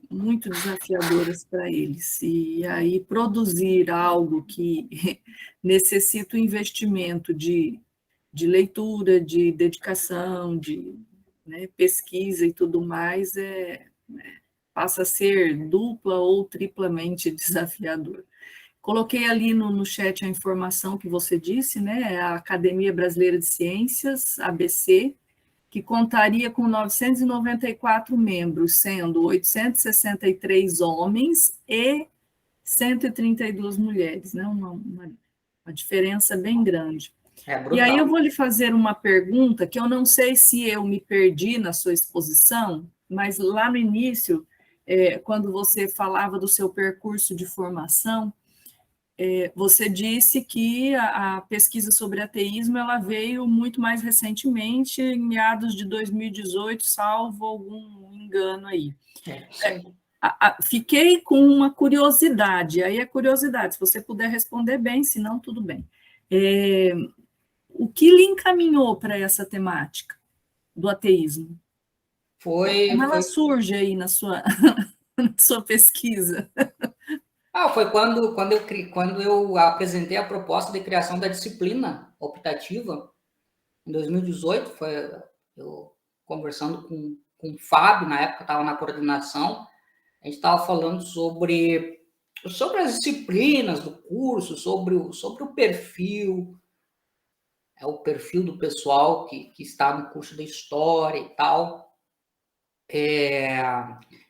muito desafiadoras para eles. E aí produzir algo que necessita o investimento de leitura, de dedicação, de pesquisa e tudo mais, passa a ser dupla ou triplamente desafiador. Coloquei ali no chat a informação que você disse, né? A Academia Brasileira de Ciências, ABC, que contaria com 994 membros, sendo 863 homens e 132 mulheres, né? Uma diferença bem grande. E aí eu vou lhe fazer uma pergunta que eu não sei se eu me perdi na sua exposição, mas lá no início, quando você falava do seu percurso de formação, você disse que a pesquisa sobre ateísmo ela veio muito mais recentemente, em meados de 2018, salvo algum engano aí. Fiquei com uma curiosidade, aí é curiosidade, se você puder responder bem, se não, tudo bem. O que lhe encaminhou para essa temática do ateísmo? Como ela surge aí na sua pesquisa?
Foi quando eu apresentei a proposta de criação da disciplina optativa, em 2018, foi eu conversando com o Fábio, na época estava na coordenação, a gente estava falando sobre as disciplinas do curso, sobre o perfil, o perfil do pessoal que está no curso de História e tal.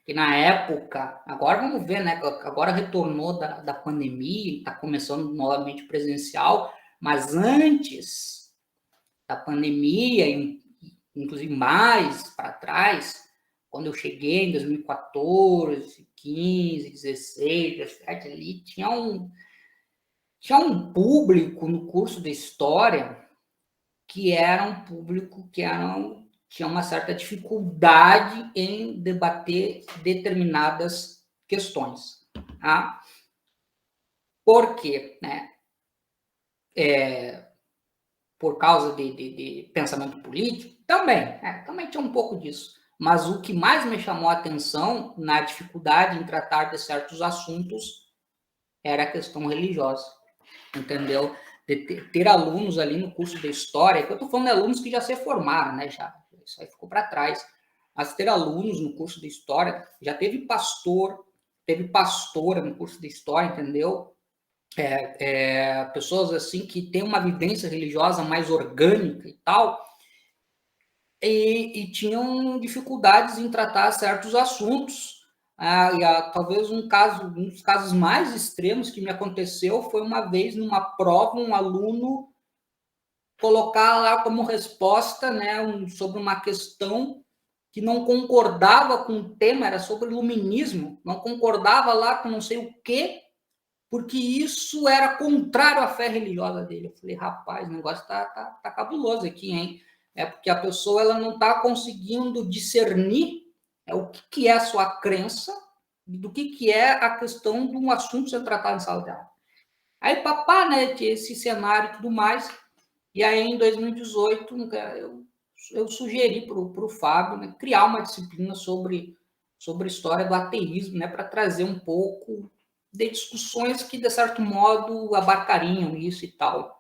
que na época, agora vamos ver, né? Agora retornou da pandemia, está começando novamente presencial, mas antes da pandemia, inclusive mais para trás, quando eu cheguei em 2014, 15, 16, 17, ali tinha um público no curso de História que era um público que tinha uma certa dificuldade em debater determinadas questões. Tá? Por quê? Né? Por causa de pensamento político? Também tinha um pouco disso. Mas o que mais me chamou a atenção na dificuldade em tratar de certos assuntos era a questão religiosa, entendeu? De ter alunos ali no curso de História, que eu estou falando de alunos que já se formaram, né? Já, isso aí ficou para trás. Mas ter alunos no curso de História, já teve pastora no curso de História, entendeu? Pessoas assim que têm uma vivência religiosa mais orgânica e tal, e tinham dificuldades em tratar certos assuntos. Talvez um dos casos mais extremos que me aconteceu foi uma vez numa prova, um aluno colocar lá como resposta, né, sobre uma questão que não concordava com o tema, era sobre iluminismo, não concordava lá com não sei o quê, porque isso era contrário à fé religiosa dele. Eu falei, rapaz, o negócio tá cabuloso aqui, hein? Porque a pessoa ela não está conseguindo discernir o que é a sua crença do que é a questão de um assunto ser tratado em sala de aula. Aí, papá, né, tinha esse cenário e tudo mais, e aí em 2018 eu sugeri para o Fábio, né, criar uma disciplina sobre a história do ateísmo, né, para trazer um pouco de discussões que, de certo modo, abarcariam isso e tal.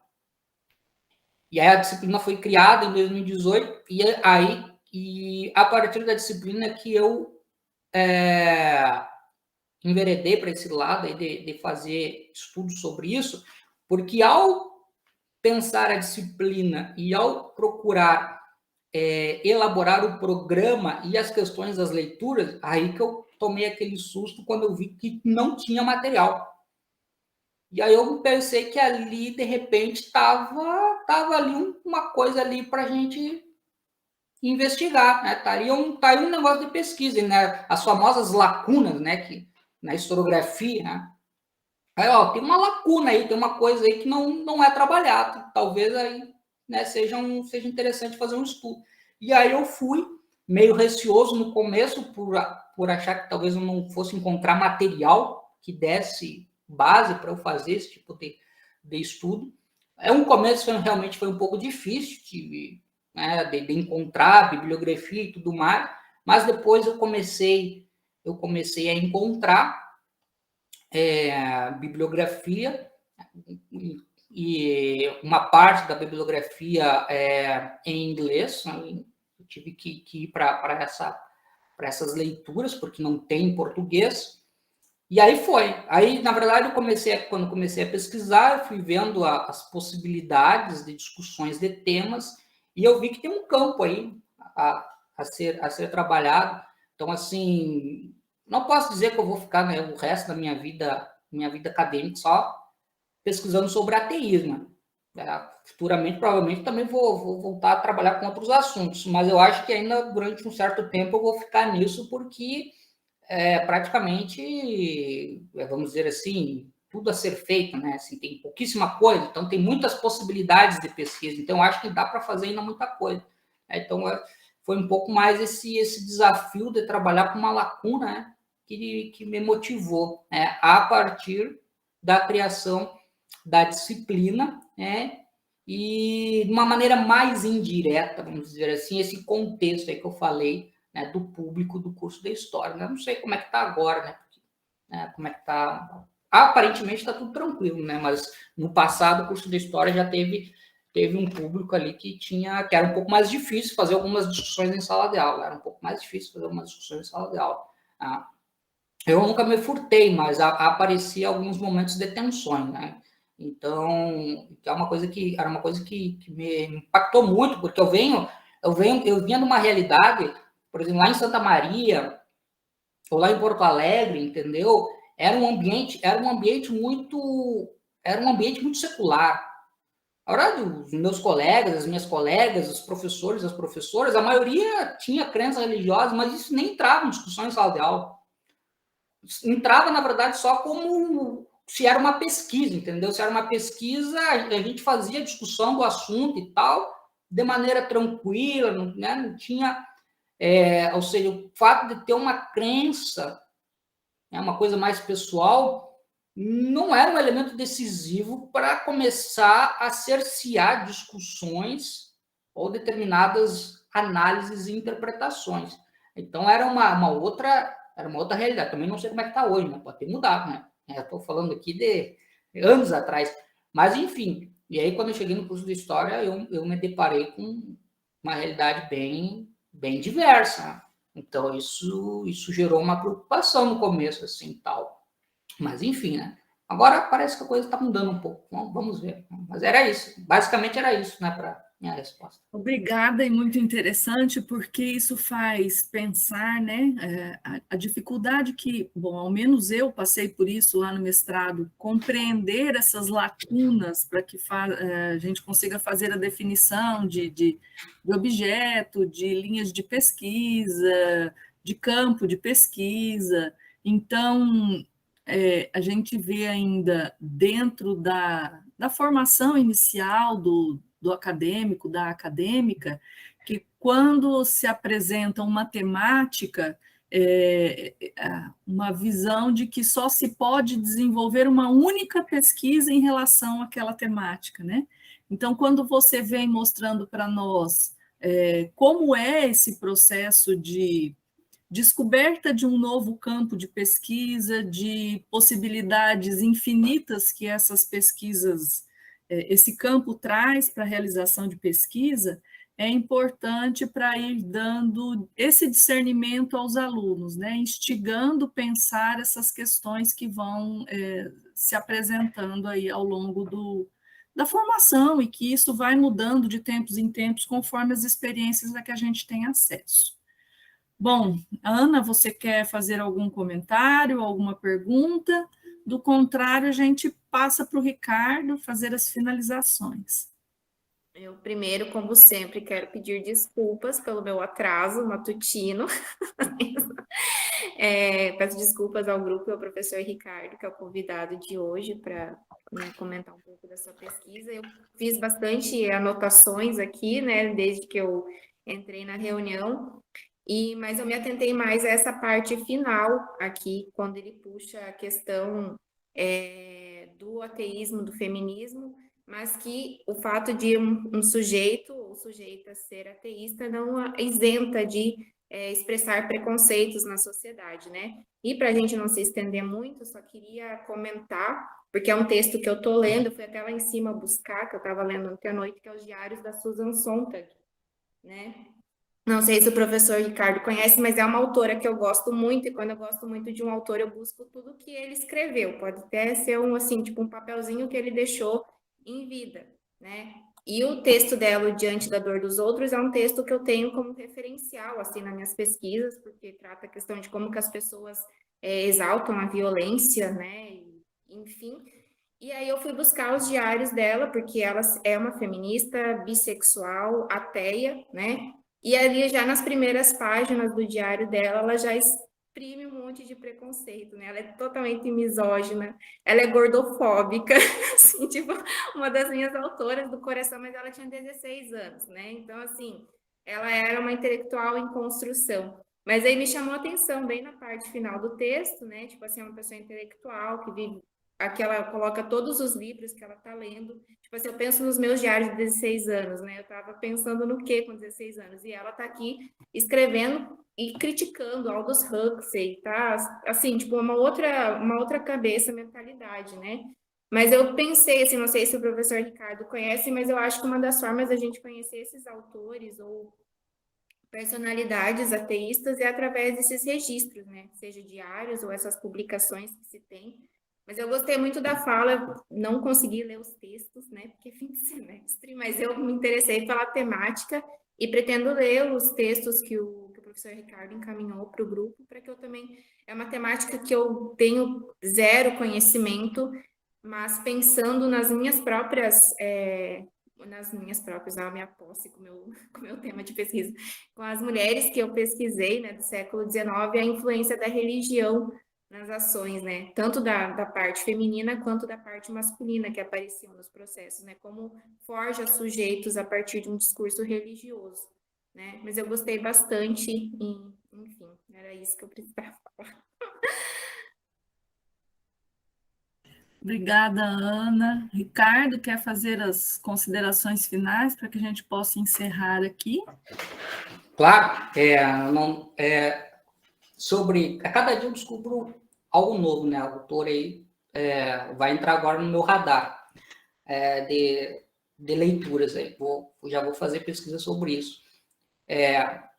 E aí a disciplina foi criada em 2018, e a partir da disciplina que eu enveredei para esse lado aí de fazer estudos sobre isso, porque ao pensar a disciplina e ao procurar elaborar o programa e as questões das leituras, aí que eu tomei aquele susto quando eu vi que não tinha material. E aí eu pensei que ali, de repente, estava ali uma coisa ali para a gente investigar, né? Tá aí um negócio de pesquisa, né? As famosas lacunas, né? Que na historiografia, né? Aí, tem uma lacuna aí, tem uma coisa aí que não é trabalhada. Talvez aí, né, seja interessante fazer um estudo. E aí eu fui meio receoso no começo por achar que talvez eu não fosse encontrar material que desse base para eu fazer esse tipo de estudo. Um começo realmente foi um pouco difícil de encontrar bibliografia e tudo mais, mas depois eu comecei a encontrar bibliografia, e uma parte da bibliografia em inglês, né? Eu tive que ir para essas leituras, porque não tem em português. E aí foi. Aí, na verdade, quando comecei a pesquisar, eu fui vendo as possibilidades de discussões de temas, e eu vi que tem um campo aí a ser trabalhado. Então, assim, não posso dizer que eu vou ficar, né, o resto da minha vida acadêmica só pesquisando sobre ateísmo. Futuramente, provavelmente, também vou voltar a trabalhar com outros assuntos, mas eu acho que ainda durante um certo tempo eu vou ficar nisso, porque praticamente, vamos dizer assim, tudo a ser feito, né? Assim, tem pouquíssima coisa, então tem muitas possibilidades de pesquisa, então eu acho que dá para fazer ainda muita coisa. Então, foi um pouco mais esse desafio de trabalhar com uma lacuna, né, que me motivou, né, a partir da criação da disciplina, né, e de uma maneira mais indireta, vamos dizer assim, esse contexto aí que eu falei, né, do público do curso de História. Eu não sei como é que está agora, né, como é que está. Aparentemente está tudo tranquilo, né, mas no passado o curso de História já teve um público ali que era um pouco mais difícil fazer algumas discussões em sala de aula, Eu nunca me furtei, mas aparecia alguns momentos de tensões, né? Então, era uma coisa que me impactou muito, porque eu vinha de uma realidade, por exemplo, lá em Santa Maria, ou lá em Porto Alegre, entendeu? Era um ambiente muito secular. A verdade, os meus colegas, as minhas colegas, os professores, as professoras, a maioria tinha crença religiosa, mas isso nem entrava em discussão em sala de aula. Entrava, na verdade, só como se era uma pesquisa, entendeu? Se era uma pesquisa, a gente fazia discussão do assunto e tal, de maneira tranquila, né? Não tinha... ou seja, o fato de ter uma crença, né, uma coisa mais pessoal, não era um elemento decisivo para começar a cercear discussões ou determinadas análises e interpretações. Então, era uma outra realidade. Também não sei como é que está hoje, né? Pode ter mudado, né? Estou falando aqui de anos atrás. Mas, enfim, e aí quando eu cheguei no curso de História, eu me deparei com uma realidade bem diversa. Então, isso gerou uma preocupação no começo, assim, tal. Mas, enfim, né? Agora parece que a coisa está mudando um pouco. Vamos ver. Mas era isso. Basicamente era isso, né, para minha resposta.
Obrigada, e muito interessante, porque isso faz pensar, né, a dificuldade que, bom, ao menos eu passei por isso lá no mestrado, compreender essas lacunas para que a gente consiga fazer a definição de objeto, de linhas de pesquisa, de campo de pesquisa. Então, a gente vê ainda dentro da formação inicial do acadêmico, da acadêmica, que quando se apresenta uma temática, uma visão de que só se pode desenvolver uma única pesquisa em relação àquela temática, né? Então, quando você vem mostrando para nós como é esse processo de descoberta de um novo campo de pesquisa, de possibilidades infinitas que essas pesquisas, esse campo traz para a realização de pesquisa, é importante para ir dando esse discernimento aos alunos, né? Instigando pensar essas questões que vão se apresentando aí ao longo da formação, e que isso vai mudando de tempos em tempos conforme as experiências a que a gente tem acesso. Bom, Ana, você quer fazer algum comentário, alguma pergunta? Do contrário, a gente passa para o Ricardo fazer as finalizações.
Eu, primeiro, como sempre, quero pedir desculpas pelo meu atraso matutino. Peço desculpas ao grupo e ao professor Ricardo, que é o convidado de hoje, para comentar um pouco da sua pesquisa. Eu fiz bastante anotações aqui, né, desde que eu entrei na reunião, mas eu me atentei mais a essa parte final aqui, quando ele puxa a questão do ateísmo, do feminismo, mas que o fato de um sujeito ou sujeita ser ateísta não isenta de expressar preconceitos na sociedade, né? E para a gente não se estender muito, só queria comentar, porque é um texto que eu estou lendo, eu fui até lá em cima buscar, que eu estava lendo ontem à noite, que é Os Diários da Susan Sontag, né? Não sei se o professor Ricardo conhece, mas é uma autora que eu gosto muito, e quando eu gosto muito de um autor, eu busco tudo que ele escreveu. Pode até ser um papelzinho que ele deixou em vida, né? E o texto dela, O Diante da Dor dos Outros, é um texto que eu tenho como referencial, assim, nas minhas pesquisas, porque trata a questão de como que as pessoas exaltam a violência, né? Enfim. E aí eu fui buscar os diários dela, porque ela é uma feminista, bissexual, ateia, né? E ali, já nas primeiras páginas do diário dela, ela já exprime um monte de preconceito, né? Ela é totalmente misógina, ela é gordofóbica, assim, tipo, uma das minhas autoras do coração, mas ela tinha 16 anos, né? Então, assim, ela era uma intelectual em construção. Mas aí me chamou a atenção, bem na parte final do texto, né? Tipo assim, é uma pessoa intelectual que vive... Aqui ela coloca todos os livros que ela está lendo. Tipo assim, eu penso nos meus diários de 16 anos, né? Eu estava pensando no quê com 16 anos? E ela está aqui escrevendo e criticando Aldous Huxley, tá? Assim, tipo, uma outra cabeça, mentalidade, né? Mas eu pensei, assim, não sei se o professor Ricardo conhece, mas eu acho que uma das formas da gente conhecer esses autores ou personalidades ateístas é através desses registros, né? Seja diários ou essas publicações que se tem. Mas eu gostei muito da fala, não consegui ler os textos, né, porque é fim de semestre, mas eu me interessei pela temática e pretendo ler os textos que o professor Ricardo encaminhou para o grupo, para que eu também... É uma temática que eu tenho zero conhecimento, mas pensando nas minhas próprias... a minha posse com o meu tema de pesquisa, com as mulheres que eu pesquisei, né, do século XIX, a influência da religião nas ações, né, tanto da parte feminina quanto da parte masculina que apareciam nos processos, né, como forja sujeitos a partir de um discurso religioso, né, mas eu gostei bastante, enfim, era isso que eu precisava falar.
Obrigada, Ana. Ricardo, quer fazer as considerações finais para que a gente possa encerrar aqui?
Claro, sobre... A cada dia eu descubro algo novo, né? A autora aí vai entrar agora no meu radar de leituras. Aí. Já vou fazer pesquisa sobre isso.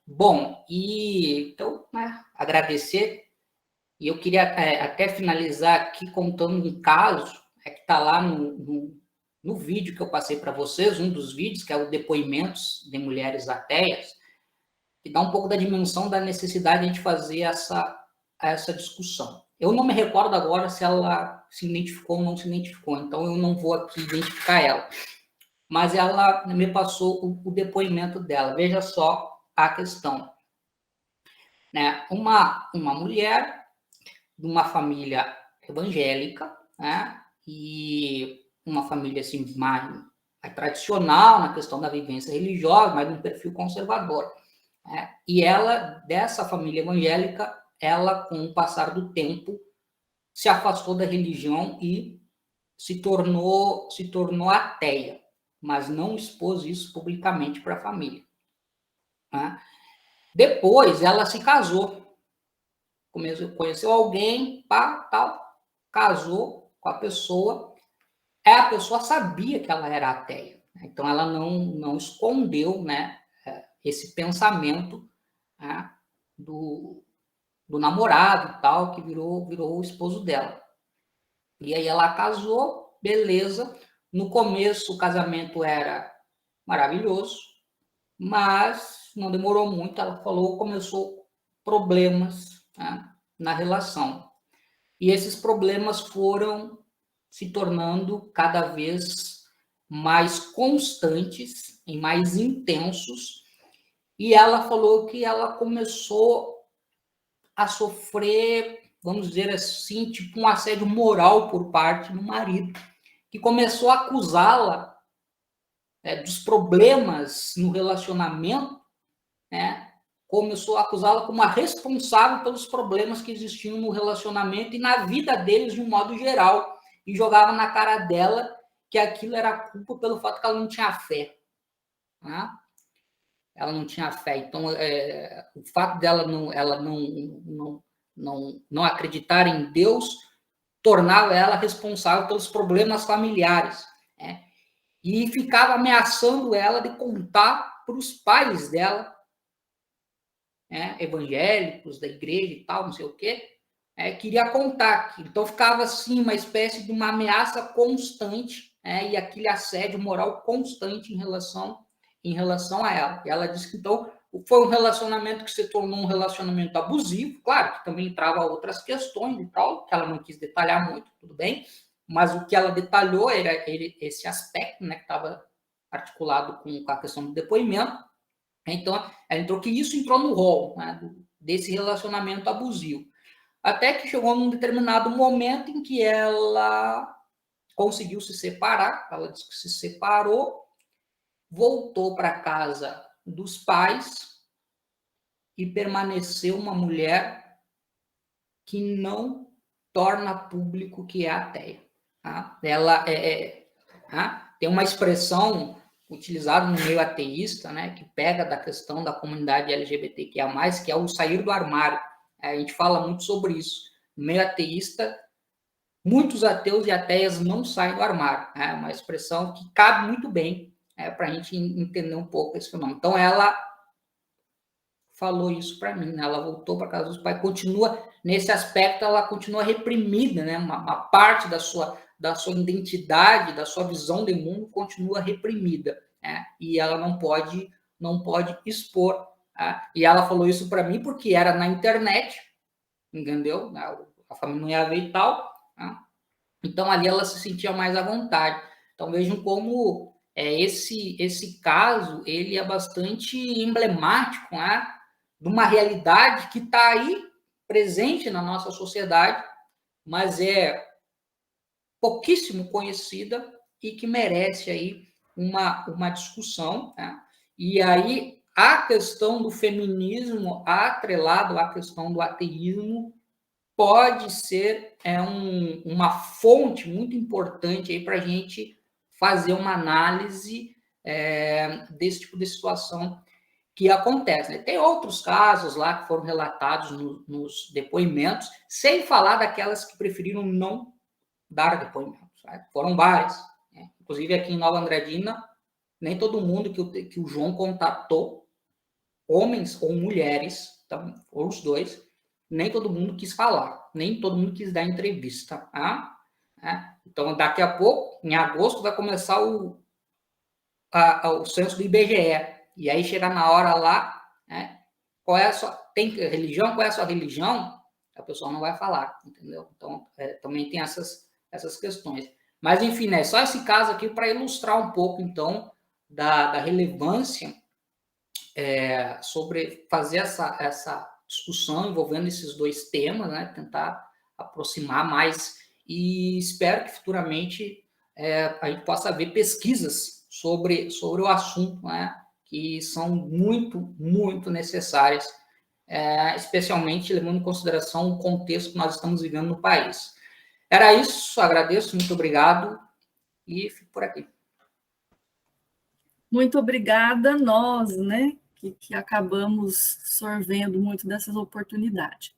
Bom, então, né, agradecer. E eu queria até finalizar aqui contando um caso que está lá no vídeo que eu passei para vocês, um dos vídeos, que é o Depoimentos de Mulheres Ateias, que dá um pouco da dimensão da necessidade de a gente fazer essa discussão. Eu não me recordo agora se ela se identificou ou não se identificou, então eu não vou aqui identificar ela. Mas ela me passou o depoimento dela. Veja só a questão. Né? Uma mulher de uma família evangélica, né? E uma família assim, mais tradicional na questão da vivência religiosa, mas de um perfil conservador. E ela, dessa família evangélica, ela, com o passar do tempo, se afastou da religião e se tornou ateia, mas não expôs isso publicamente para a família. Depois, ela se casou. Conheceu alguém, tal, casou com a pessoa. A pessoa sabia que ela era ateia. Então, ela não escondeu, né, esse pensamento, né, do namorado e tal, que virou o esposo dela. E aí ela casou, beleza. No começo o casamento era maravilhoso, mas não demorou muito, ela falou, começou problemas, né, na relação. E esses problemas foram se tornando cada vez mais constantes e mais intensos. E ela falou que ela começou a sofrer, vamos dizer assim, tipo um assédio moral por parte do marido, que começou a acusá-la dos problemas no relacionamento, né? Começou a acusá-la como a responsável pelos problemas que existiam no relacionamento e na vida deles de um modo geral, e jogava na cara dela que aquilo era culpa pelo fato que ela não tinha fé. Né? Ela não tinha fé. Então, o fato dela não acreditar em Deus tornava ela responsável pelos problemas familiares. Né? E ficava ameaçando ela de contar para os pais dela, né, evangélicos, da igreja e tal, não sei o quê, queria contar. Então, ficava assim uma espécie de uma ameaça constante, e aquele assédio moral constante em relação a ela. E ela disse que, então, foi um relacionamento que se tornou um relacionamento abusivo, claro que também entrava outras questões e tal, que ela não quis detalhar muito, tudo bem, mas o que ela detalhou era esse aspecto, né, que estava articulado com a questão do depoimento. Então, ela entrou que isso entrou no rol, né, desse relacionamento abusivo. Até que chegou num determinado momento em que ela conseguiu se separar, ela disse que se separou, voltou para casa dos pais e permaneceu uma mulher que não torna público que é ateia. Tá? Ela tem uma expressão utilizada no meio ateísta, né, que pega da questão da comunidade LGBTQIA+, que é o sair do armário. A gente fala muito sobre isso. No meio ateísta, muitos ateus e ateias não saem do armário. É uma expressão que cabe muito bem para a gente entender um pouco esse fenômeno. Então, ela falou isso para mim, né? Ela voltou para casa dos pais, continua, nesse aspecto, ela continua reprimida, né? Uma parte da sua identidade, da sua visão de mundo continua reprimida, né? E ela não pode expor Tá? E ela falou isso para mim porque era na internet, entendeu? A família não ia ver e tal. Tá? Então, ali ela se sentia mais à vontade. Então, vejam como esse caso ele é bastante emblemático, né, de uma realidade que está aí presente na nossa sociedade, mas é pouquíssimo conhecida e que merece aí uma discussão. Né? E aí a questão do feminismo atrelado à questão do ateísmo pode ser uma fonte muito importante para a gente fazer uma análise desse tipo de situação que acontece. Né? Tem outros casos lá que foram relatados nos depoimentos, sem falar daquelas que preferiram não dar depoimentos. Né? Foram várias. Né? Inclusive aqui em Nova Andradina, nem todo mundo que o João contatou, homens ou mulheres, então, ou os dois, nem todo mundo quis falar, nem todo mundo quis dar entrevista. Tá? Então, daqui a pouco, em agosto, vai começar o censo do IBGE. E aí, chegar na hora lá, né, qual é a sua religião, qual é a sua religião, a pessoa não vai falar, entendeu? Então, também tem essas questões. Mas, enfim, né, só esse caso aqui para ilustrar um pouco, então, da relevância sobre fazer essa discussão envolvendo esses dois temas, né, tentar aproximar mais, e espero que futuramente a gente possa ver pesquisas sobre o assunto, né, que são muito, muito necessárias, especialmente levando em consideração o contexto que nós estamos vivendo no país. Era isso, agradeço, muito obrigado, e fico por aqui.
Muito obrigada, nós, né, que acabamos sorvendo muito dessas oportunidades.